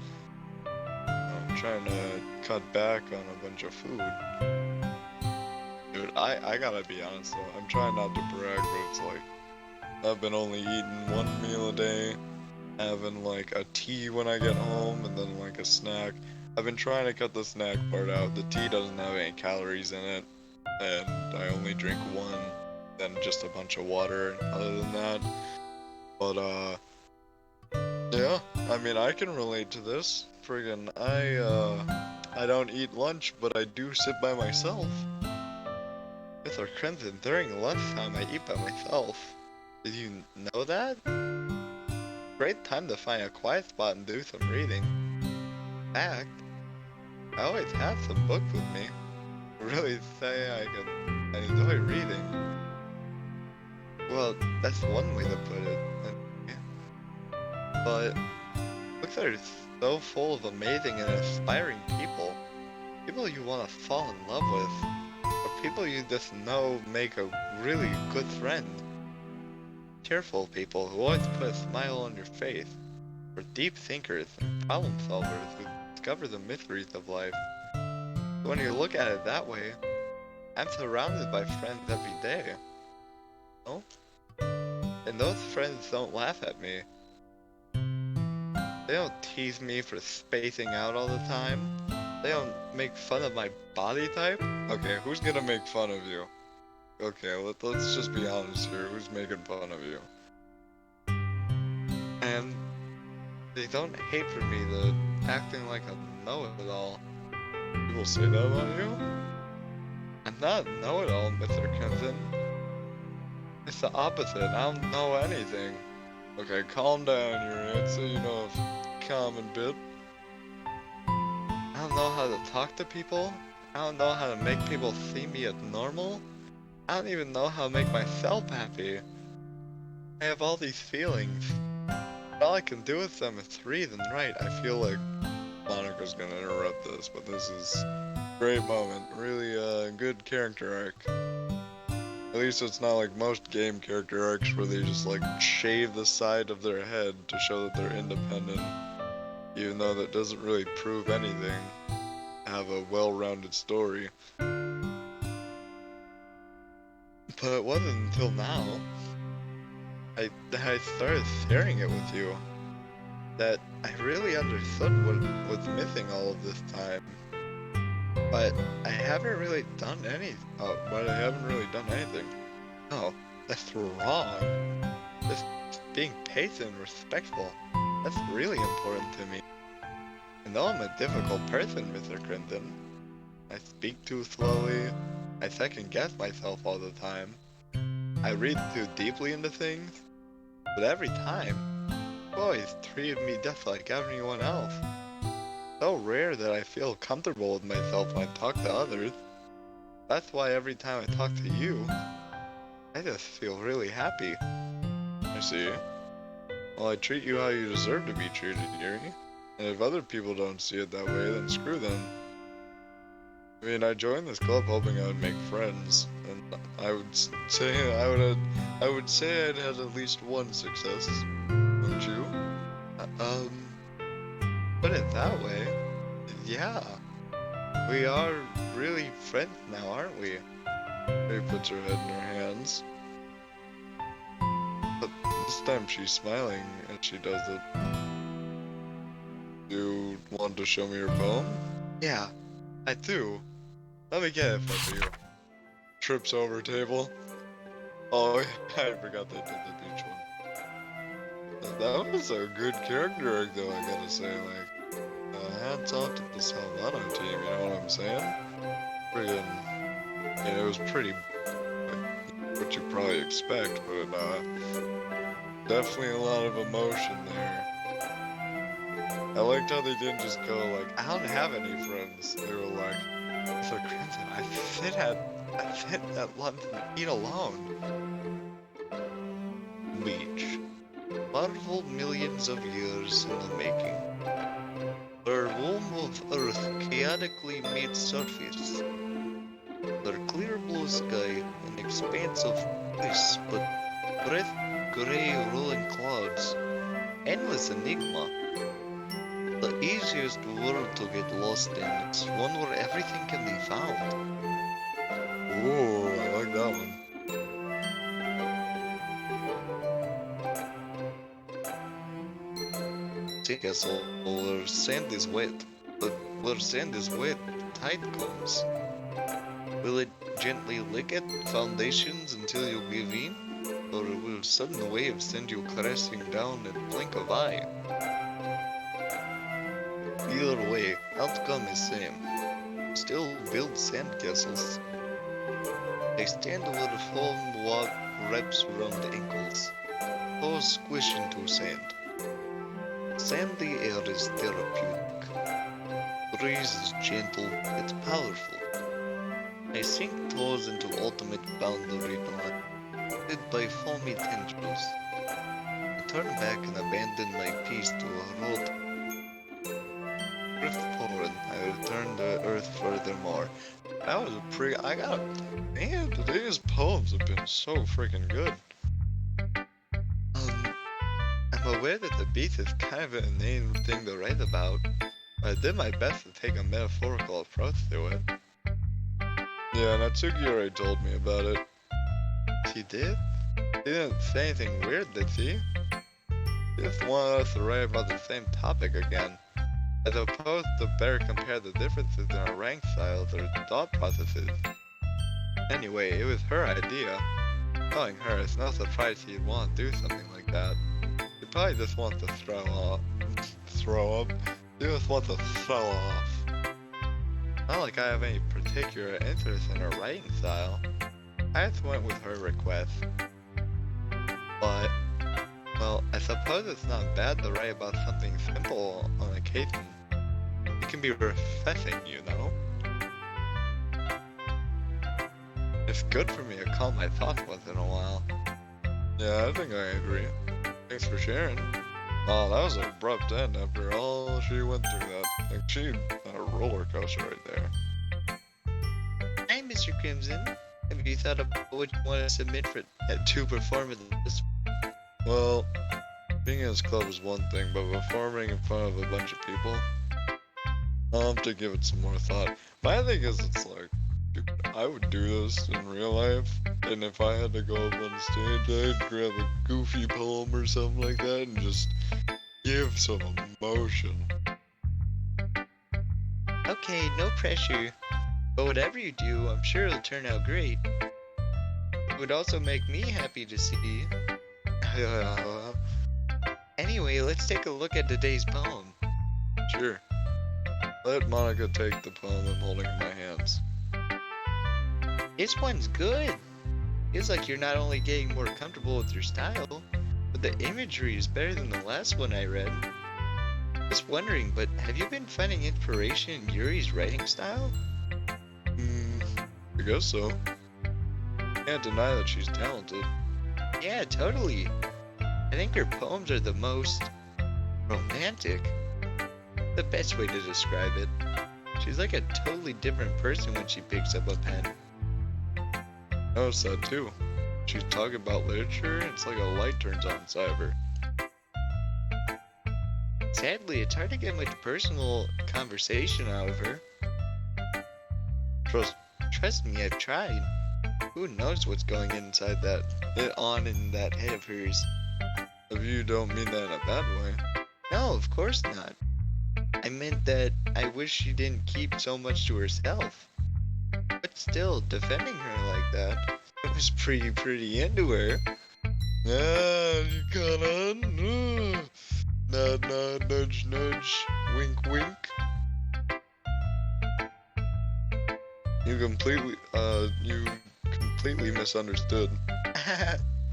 I'm trying to cut back on a bunch of food. Dude, I gotta be honest though, I'm trying not to brag, but it's like, I've been only eating one meal a day, having like a tea when I get home, and then like a snack. I've been trying to cut the snack part out. The tea doesn't have any calories in it, and I only drink one, then just a bunch of water other than that. But yeah, I mean, I can relate to this. Friggin' I don't eat lunch, but I do sit by myself. Mr. Crimson, during lunchtime I eat by myself. Did you know that? Great time to find a quiet spot and do some reading. In fact, I always have some books with me. Really say I enjoy reading. Well, that's one way to put it. But books are so full of amazing and inspiring people. People you want to fall in love with. Or people you just know make a really good friend. Cheerful people who always put a smile on your face. Or deep thinkers and problem solvers who discover the mysteries of life. When you look at it that way, I'm surrounded by friends every day. No? And those friends don't laugh at me. They don't tease me for spacing out all the time. They don't make fun of my body type. Okay, who's gonna make fun of you? Okay, let's just be honest here. Who's making fun of you? And they don't hate for me the acting like a know-it-all. People say that about you? I'm not a know-it-all, Mr. Crimson. It's the opposite. I don't know anything. Okay, calm down, you're so you know a common bit. I don't know how to talk to people. I don't know how to make people see me as normal. I don't even know how to make myself happy. I have all these feelings. But all I can do with them is read and write. I feel like Monica's gonna interrupt this, but this is a great moment. Really good character arc. At least it's not like most game character arcs where they just like shave the side of their head to show that they're independent. Even though that doesn't really prove anything. Have a well-rounded story. But it wasn't until now that I started sharing it with you that I really understood what was missing all of this time. But I haven't really done anything. No, that's wrong. Just being patient and respectful. That's really important to me. I know I'm a difficult person, Mr. Crimson. I speak too slowly. I second guess myself all the time. I read too deeply into things. But every time, you always treated me just like everyone else. So rare that I feel comfortable with myself when I talk to others. That's why every time I talk to you, I just feel really happy. I see. Well, I treat you how you deserve to be treated, Yuri. And if other people don't see it that way, then screw them. I mean, I joined this club hoping I would make friends, and I would say I'd had at least one success. Wouldn't you? Put it that way, yeah. We are really friends now, aren't we? She puts her head in her hands. But this time she's smiling as she does it. You want to show me your poem? Yeah, I do. Let me get it for you. Trips over table. Oh, I forgot they did the beach one. That was a good character arc though, I gotta say, like, hats off to the Salvato team, you know what I'm saying? Friggin', yeah, it was pretty, what you probably expect, but, definitely a lot of emotion there. I liked how they didn't just go like, I don't have any friends. They were like, Mr. Crimson, I sit at lunch and eat alone. Beach. Marvel millions of years in the making. Where womb of Earth chaotically meets surface. The clear blue sky, an expanse of bliss, but breath gray rolling clouds. Endless enigma. The easiest world to get lost in. It's one where everything can be found. Ooh, I like that one. Castle where sand is wet. But where sand is wet, tide comes. Will it gently lick at foundations until you give in? Or will a sudden wave send you crashing down at blink of eye? Either way, outcome is same. Still build sandcastles. They stand where foam wraps around ankles. Toes squish into sand. Sandy air is therapeutic. Breeze is gentle yet powerful. I sink toes into ultimate boundary line, led by foamy tendrils. I turn back and abandon my piece to a road. Drift forward, I return to earth furthermore. That was man, today's poems have been so freaking good. I'm aware that the beast is kind of an inane thing to write about, but I did my best to take a metaphorical approach to it. Yeah, Natsuki already told me about it. She did? She didn't say anything weird, did she? She just wanted us to write about the same topic again, as opposed to better compare the differences in our rank styles or thought processes. Anyway, it was her idea. Knowing her, it's no surprise she'd want to do something like that. She probably just wants to throw up. She just wants to throw off. Not like I have any particular interest in her writing style. I just went with her request. But, well, I suppose it's not bad to write about something simple on occasion. It can be refreshing, you know? It's good for me to calm my thoughts once in a while. Yeah, I think I agree. Thanks for sharing. Oh, that was an abrupt end after all she went through that. Like, she had a roller coaster right there. Hi, Mr. Crimson. Have you thought about what you want to submit to perform at this? Well, being in this club is one thing, but performing in front of a bunch of people, I'll have to give it some more thought. My thing is, it's like, dude, I would do this in real life, and if I had to go up on stage, I'd grab a goofy poem or something like that and just give some emotion. Okay, no pressure. But whatever you do, I'm sure it'll turn out great. It would also make me happy to see. Anyway, let's take a look at today's poem. Sure. Let Monica take the poem I'm holding in my hands. This one's good. Feels like you're not only getting more comfortable with your style, but the imagery is better than the last one I read. Just wondering, but have you been finding inspiration in Yuri's writing style? I guess so. Can't deny that she's talented. Yeah, totally. I think her poems are the most romantic. The best way to describe it. She's like a totally different person when she picks up a pen. I noticed that too. She's talking about literature, and it's like a light turns on inside of her. Sadly, it's hard to get much personal conversation out of her. Trust me, I've tried. Who knows what's going inside on in that head of hers? If you don't mean that in a bad way. No, of course not. I meant that I wish she didn't keep so much to herself. But still, defending her like that, it was pretty into her. Yeah, you caught on? Nod, nod, nudge, nudge, wink, wink. You completely misunderstood.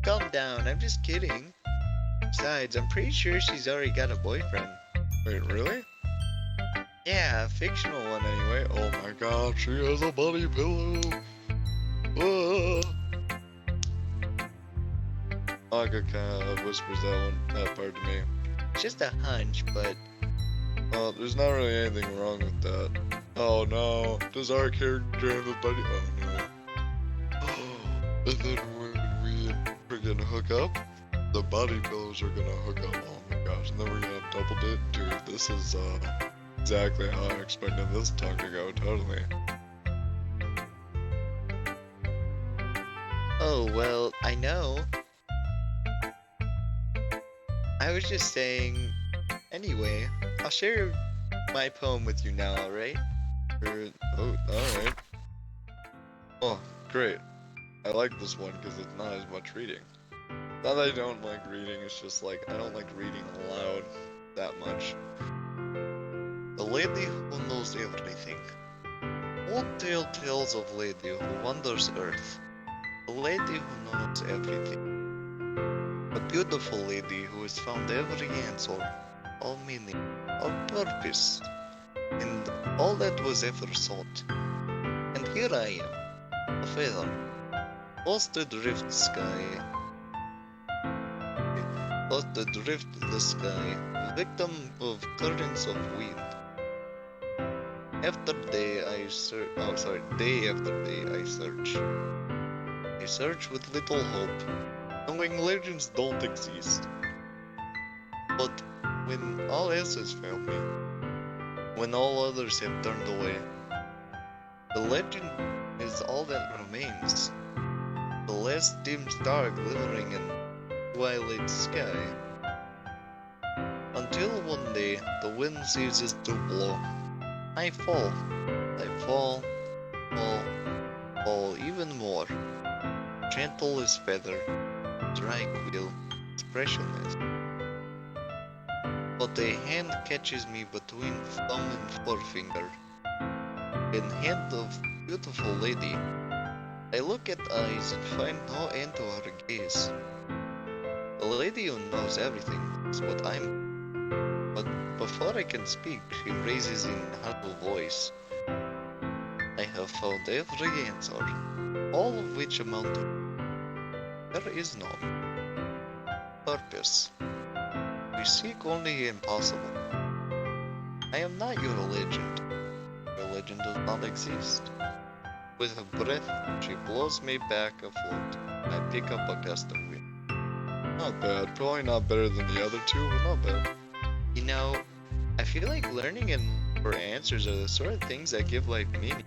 Calm down, I'm just kidding. Besides, I'm pretty sure she's already got a boyfriend. Wait, really? Yeah, a fictional one anyway. Oh my god, she has a body pillow. Ah. Aga kind of whispers that part to me. Just a hunch, but There's not really anything wrong with that. Oh no, does our character have a buddy? Oh no. And then when we friggin' hook up, the body pillows are gonna hook up. Oh my gosh, and then we're gonna double dip. Dude, this is exactly how I expected this talk to go, totally. Oh, well, I know. I was just saying, anyway, I'll share my poem with you now, alright? Oh, alright. Oh, great. I like this one because it's not as much reading. Not that I don't like reading, it's just like, I don't like reading aloud that much. The lady who knows everything. Old tale tells of lady who wanders earth. A lady who knows everything. A beautiful lady who has found every answer, all meaning, all purpose, and all that was ever sought. And here I am, a feather, lost adrift sky, lost adrift in the sky, victim of currents of wind. After day I search, day after day I search. I search with little hope, knowing legends don't exist. But when all else has failed me, when all others have turned away, the legend is all that remains. The last dim star glimmering in twilight sky. Until one day the wind ceases to blow. I fall, fall, fall even more. Gentle as feather, dry quill, expressionless. But a hand catches me between thumb and forefinger. In hand of beautiful lady, I look at eyes and find no end to her gaze. A lady who knows everything is what I'm. But before I can speak, she raises in humble voice. I have found every answer, all of which amount to there is no purpose. We seek only the impossible. I am not your legend. Your legend does not exist. With a breath, she blows me back afloat. I pick up a gust of wind. Not bad. Probably not better than the other two, but not bad. You know, I feel like learning and for answers are the sort of things that give life meaning.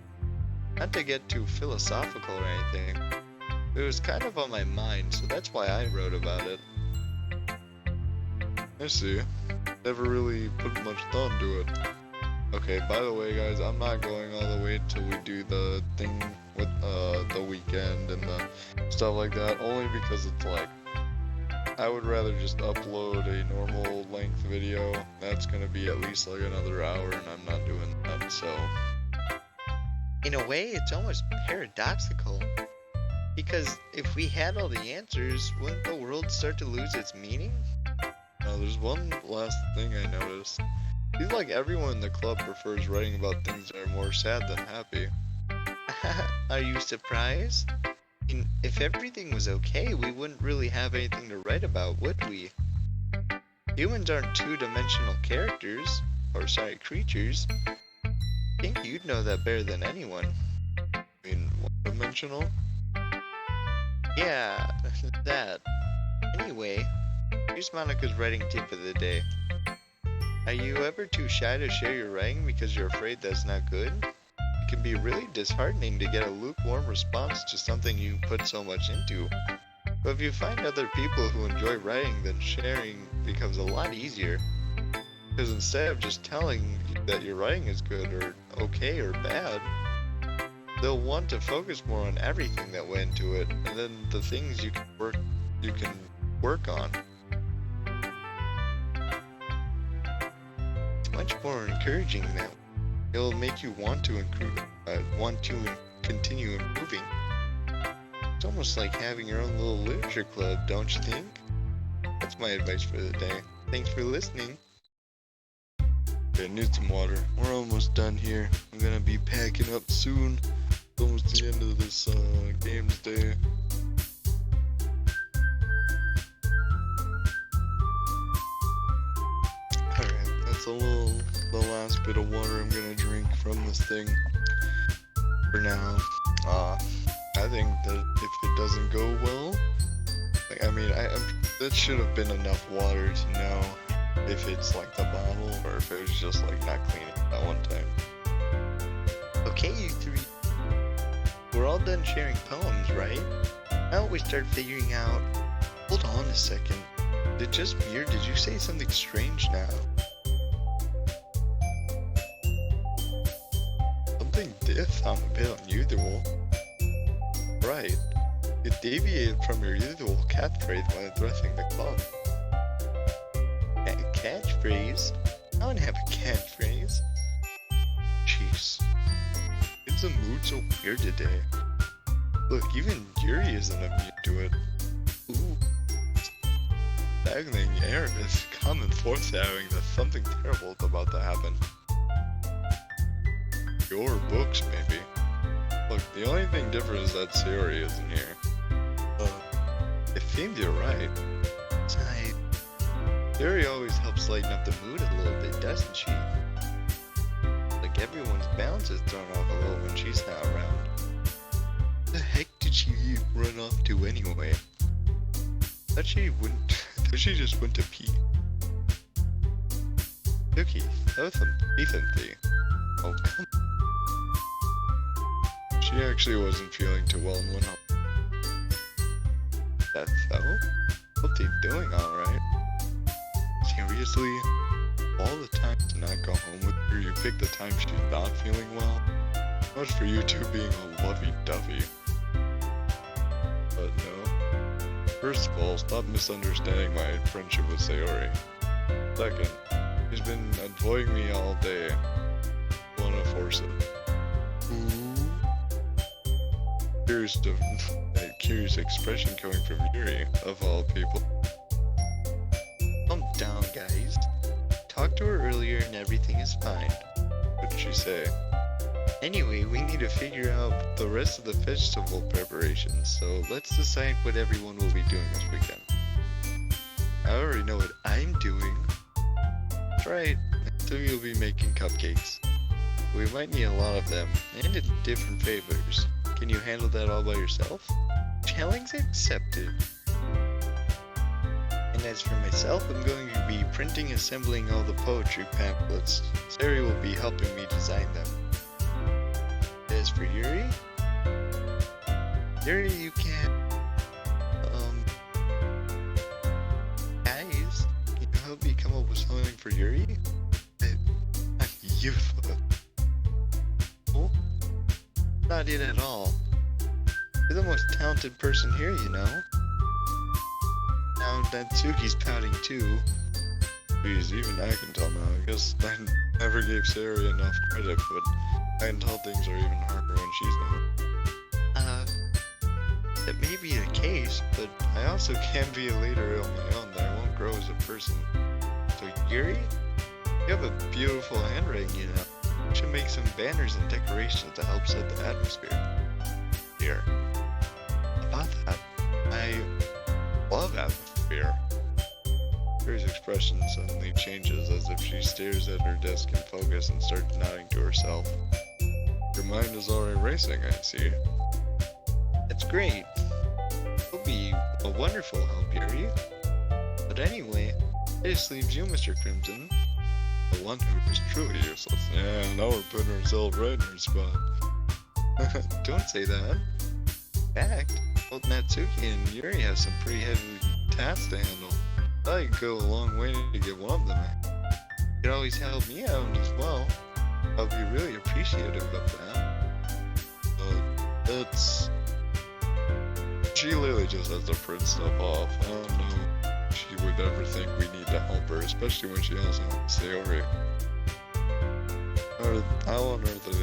Not to get too philosophical or anything. It was kind of on my mind, so that's why I wrote about it. I see. Never really put much thought into it. Okay, by the way guys, I'm not going all the way till we do the thing with the weekend and the stuff like that, only because it's like, I would rather just upload a normal length video. That's gonna be at least like another hour and I'm not doing that, so. In a way, it's almost paradoxical. Because if we had all the answers, wouldn't the world start to lose its meaning? Now there's one last thing I noticed. Seems like everyone in the club prefers writing about things that are more sad than happy. Are you surprised? I mean, if everything was okay, we wouldn't really have anything to write about, would we? Humans aren't two-dimensional characters, or creatures. I think you'd know that better than anyone. I mean, one-dimensional? Yeah, that. Anyway, here's Monica's writing tip of the day. Are you ever too shy to share your writing because you're afraid that's not good? It can be really disheartening to get a lukewarm response to something you put so much into. But if you find other people who enjoy writing, then sharing becomes a lot easier. Because instead of just telling you that your writing is good or okay or bad, they'll want to focus more on everything that went into it, and then the things you can work on. It's much more encouraging that it'll make you want to continue improving. It's almost like having your own little literature club, don't you think? That's my advice for the day. Thanks for listening. Okay, need some water. We're almost done here. I'm gonna be packing up soon. It's almost the end of this games day. Alright, that's a little the last bit of water I'm gonna drink from this thing. For now, I think that if it doesn't go well, like, I mean, that should have been enough water to know if it's like the bottle or if it was just like not clean that one time. Okay, you three. We're all done sharing poems, right? Now don't we start figuring out... Hold on a second. Is it just me or did you say something strange now? Something did sound a bit unusual. Right. You deviated from your usual catchphrase when addressing the club. A catchphrase? I don't have a catchphrase. Jeez. Is the mood so weird today? Look, even Yuri isn't immune to it. Ooh. Staggering air is common foreshadowing that something terrible is about to happen. Your books, maybe. Look, the only thing different is that Sayori isn't here. It seems you're right. Sayori always helps lighten up the mood a little bit, doesn't she? Like everyone's balance is thrown off a little when she's not around. The heck did she run off to anyway? Thought she just went to pee. Doki, That was some decency. oh come She actually wasn't feeling too well and went home. That's so? What's he doing alright? Seriously? All the time to not go home with her, you pick the time she's not feeling well? Much for you two being a lovey-dovey. But no. First of all, stop misunderstanding my friendship with Sayori. Second, she's been avoiding me all day. Wanna force it. Curious expression coming from Yuri, of all people. Calm down, guys. Talked to her earlier and everything is fine. What did she say? Anyway, we need to figure out the rest of the festival preparations, so let's decide what everyone will be doing this weekend. I already know what I'm doing. That's right, So you'll be making cupcakes. we might need a lot of them, and in different flavors. Can you handle that all by yourself? Challenge accepted. And as for myself, I'm going to be printing and assembling all the poetry pamphlets. Sari will be helping me design them. As for Yuri, you can, guys, can you help me come up with something for Yuri? I'm useless. Oh, not it at all. You're the most talented person here, you know. Now Natsuki's pouting too. Jeez, even I can tell now. I guess I never gave Sari enough credit, but I can tell things are even harder when she's not. That may be the case, but I also can be a leader on my own that I won't grow as a person. So Yuri, you have a beautiful handwriting, you know. You should make some banners and decorations to help set the atmosphere. Here. About that, I love atmosphere. Yuri's expression suddenly changes as if she stares at her desk in focus and starts nodding to herself. Your mind is already racing, I see. that's great. You'll be a wonderful help, Yuri. But anyway, this leaves you, Mr. Crimson. The one who is truly useless. Yeah, now we're putting ourselves right in her spot. Don't say that. In fact, both Natsuki and Yuri have some pretty heavy tasks to handle. I could go a long way to get one of them. You could always help me out as well. I'll be really appreciative of that. That's... She literally just has to print stuff off. I don't know if she would ever think we need to help her, especially when she also has to stay over here. How on earth are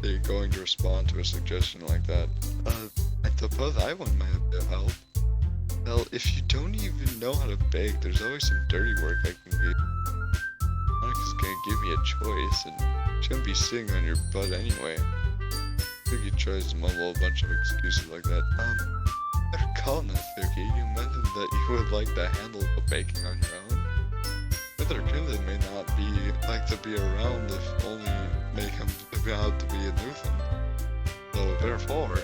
they going to respond to a suggestion like that? I suppose I want my bit of help. Well, if you don't even know how to bake, there's always some dirty work I can get. Monica's gonna give me a choice, and shouldn't be sitting on your butt anyway. Suki tries to mumble a bunch of excuses like that. Better call now, Suki. You mentioned that you would like to handle the baking on your own. But Mr. Crimson may not be like to be around if only make him out to be a nuisance. So therefore,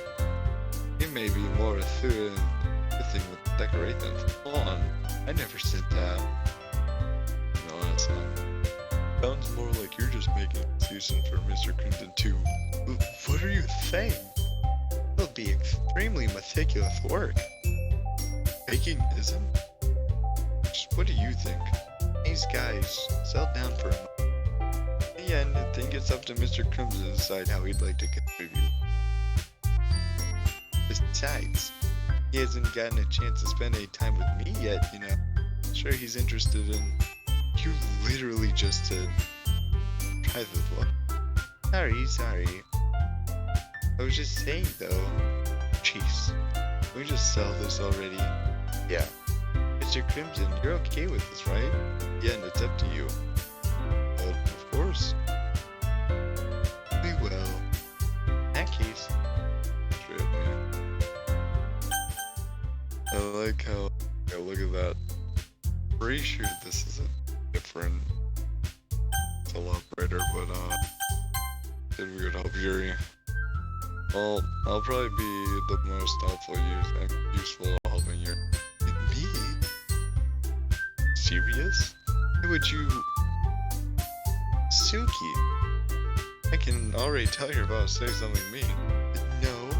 he may be more suited to thing with decorations. Hold on, I never said that. No, that's not. Sounds more like you're just making excuses for Mr. Crimson too. What are you saying? It'll be extremely meticulous work. Baking isn't? What do you think? These guys, settle down for a moment. In the end, I think it's up to Mr. Crimson to decide how he'd like to contribute. Besides, he hasn't gotten a chance to spend any time with me yet, you know. Sure, he's interested in... You literally just said... private one. Sorry. I was just saying though. Jeez. Can we just sell this already? Yeah. Mr. Crimson, you're okay with this, right? Yeah, and it's up to you. But, of course. We will. In that case. Straight up, man. I like how... Yeah, look at that. Pretty sure this is a different... operator, but, did weird help Yuri. Well, I'll probably be the most helpful useful at helping you. Me? Serious? Why would you... Suki? I can already tell you're about to say something mean. No.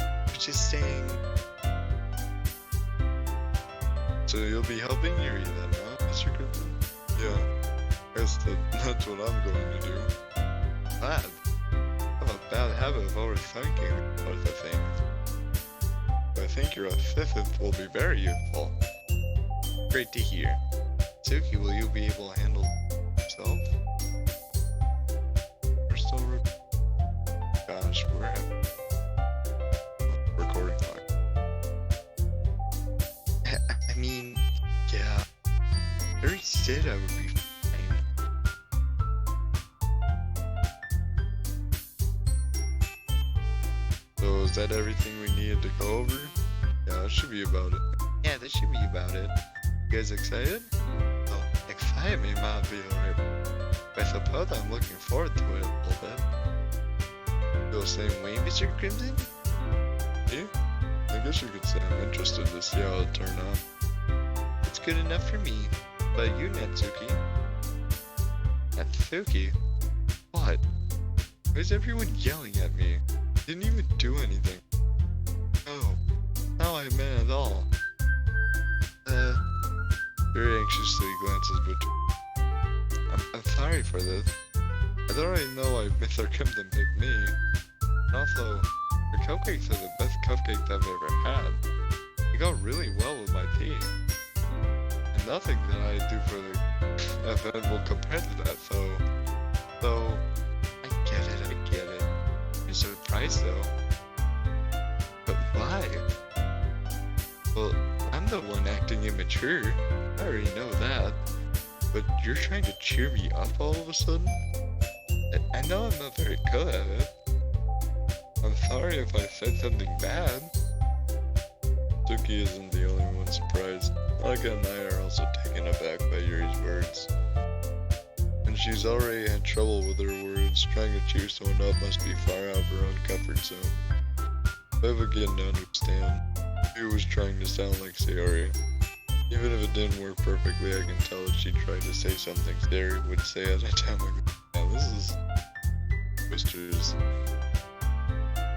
I'm just saying... So you'll be helping Yuri then, huh, Mr. Crimson? Yeah. Guess that's what I'm going to do. Lab. I have a bad habit of overthinking about the things. But I think your assistant will be very useful. Great to hear. Suki, will you be able to handle yourself? We're still gosh, we're recording fine. I mean, yeah. I already said I would be fine. So is that everything we needed to go over? Yeah, that should be about it. Yeah, that should be about it. You guys excited? Oh, Excitement might be alright. I suppose I'm looking forward to it a little bit. Feel the same way, Mr. Crimson? Yeah? I guess you could say I'm interested to see how it turned out. It's good enough for me. But you, Natsuki? Natsuki? What? Why is everyone yelling at me? Didn't even do anything. Oh, not what I meant at all. Very anxiously glances between. I'm sorry for this. I don't already know why Mr. Crimson picked me. And also, your cupcakes are the best cupcakes I've ever had. They go really well with my tea. And nothing that I do for the event will compare to that, so I get it. I'm surprised though. But why? Well, I'm the one acting immature. I already know that. But you're trying to cheer me up all of a sudden? I know I'm not very good at it. I'm sorry if I said something bad. Suki isn't the only one surprised. Naga and I are also taken aback by Yuri's words. And she's already had trouble with her words. Trying to cheer someone up must be far out of her own comfort zone. I begin to understand. Yuri was trying to sound like Sayori. Even if it didn't work perfectly, I can tell that she tried to say something Sayori would say at a time ago. Yeah, this is... Twisters.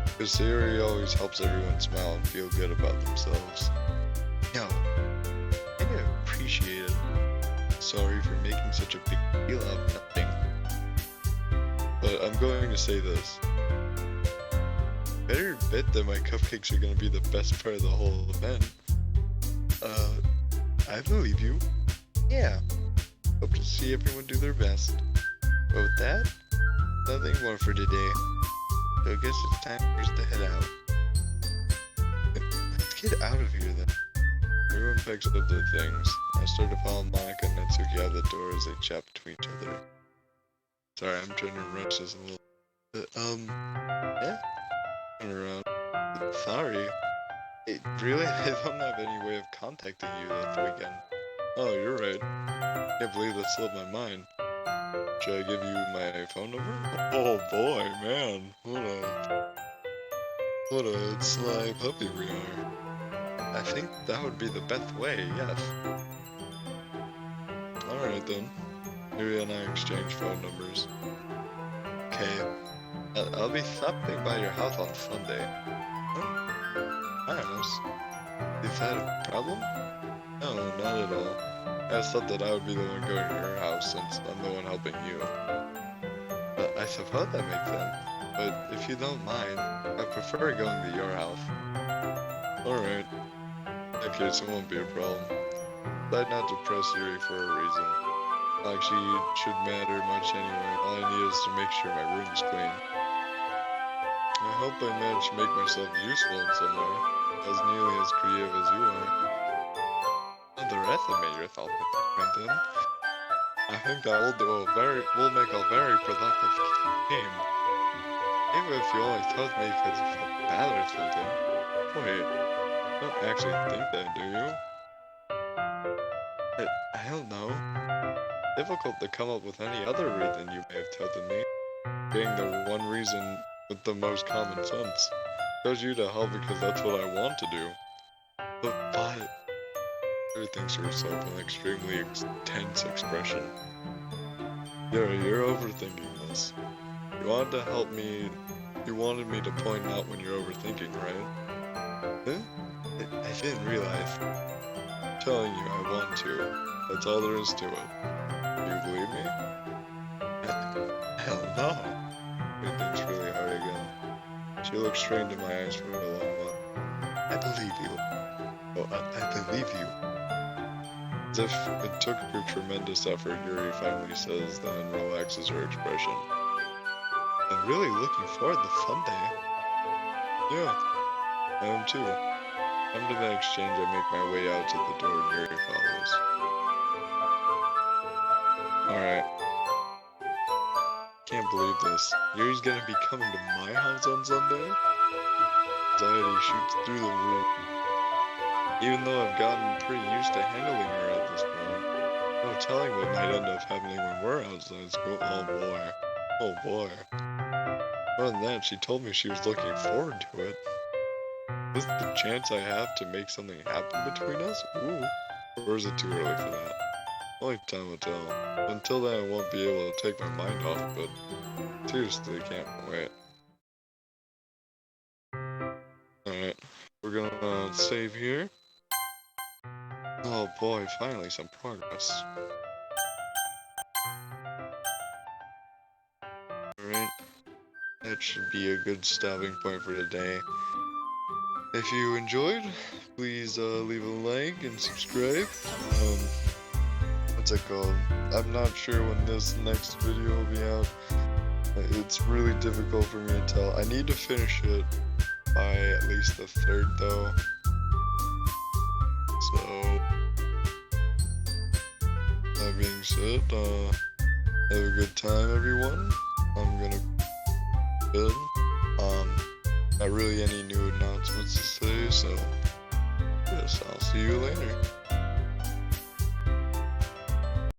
Because Sayori always helps everyone smile and feel good about themselves. No. I didn't appreciate it. Sorry for making such a big deal out of nothing. But I'm going to say this. Better bet that my cupcakes are going to be the best part of the whole event. I believe you. Yeah. Hope to see everyone do their best. But with that, nothing more for today. So I guess it's time for us to head out. Let's get out of here then. Everyone picks up their things. I start to follow Monica and Natsuki out the door as they chat between each other. Sorry, I'm trying to rush this a little. Yeah? Turn around. Sorry. Really, I don't have any way of contacting you this weekend. Oh, you're right. Can't believe that slipped my mind. Should I give you my phone number? Oh boy, man. What a sly puppy we are. I think that would be the best way, yes. Alright then. Maybe and I exchange phone numbers. Okay. I'll be stopping by your house on Sunday. Huh? My house? Is that a problem? No, not at all. I just thought that I would be the one going to your house since I'm the one helping you. But I suppose that makes sense. But if you don't mind, I prefer going to your house. Alright. In that case, it won't be a problem. Decide not to press Yuri for a reason. Like she should matter much anyway. All I need is to make sure my room is clean. I hope I manage to make myself useful in some way. As nearly as creative as you are. Underestimate yourself, Quentin. I think that will make a very productive game. Even if you only told me because you felt bad or something. Wait, you don't actually think that, do you? I don't know. Difficult to come up with any other reason you may have told me. Being the one reason with the most common sense. Chose you to help because that's what I want to do. But Yuri thinks of herself an extremely tense expression. You're overthinking this. You wanted to help me. You wanted me to point out when you're overthinking, right? Huh? I didn't realize. I'm telling you, I want to. That's all there is to it. Do you believe me? Hell no. It thinks really hard again. She looked straight into my eyes for a long while. I believe you. Oh, I believe you. As if it took her tremendous effort, Yuri finally says, then relaxes her expression. I'm really looking forward to Sunday. Yeah, I am too. After that exchange, I make my way out to the door and Yuri follows. Alright. Can't believe this. Yuri's gonna be coming to my house on Sunday? Anxiety shoots through the room. Even though I've gotten pretty used to handling her at this point, no telling what might end up happening when we're outside school. Oh boy. Oh boy. More than that, she told me she was looking forward to it. Is this the chance I have to make something happen between us? Ooh. Or is it too early for that? Only time will tell. Until then, I won't be able to take my mind off it, but seriously, can't wait. Alright, we're gonna save here. Oh boy, finally some progress. Alright, that should be a good stopping point for today. If you enjoyed, please leave a like and subscribe. What's it called? I'm not sure when this next video will be out. It's really difficult for me to tell. I need to finish it by at least the 3rd though. So, that being said, have a good time everyone. I'm gonna bed. Not really any new announcements to say, so yes, I'll see you later.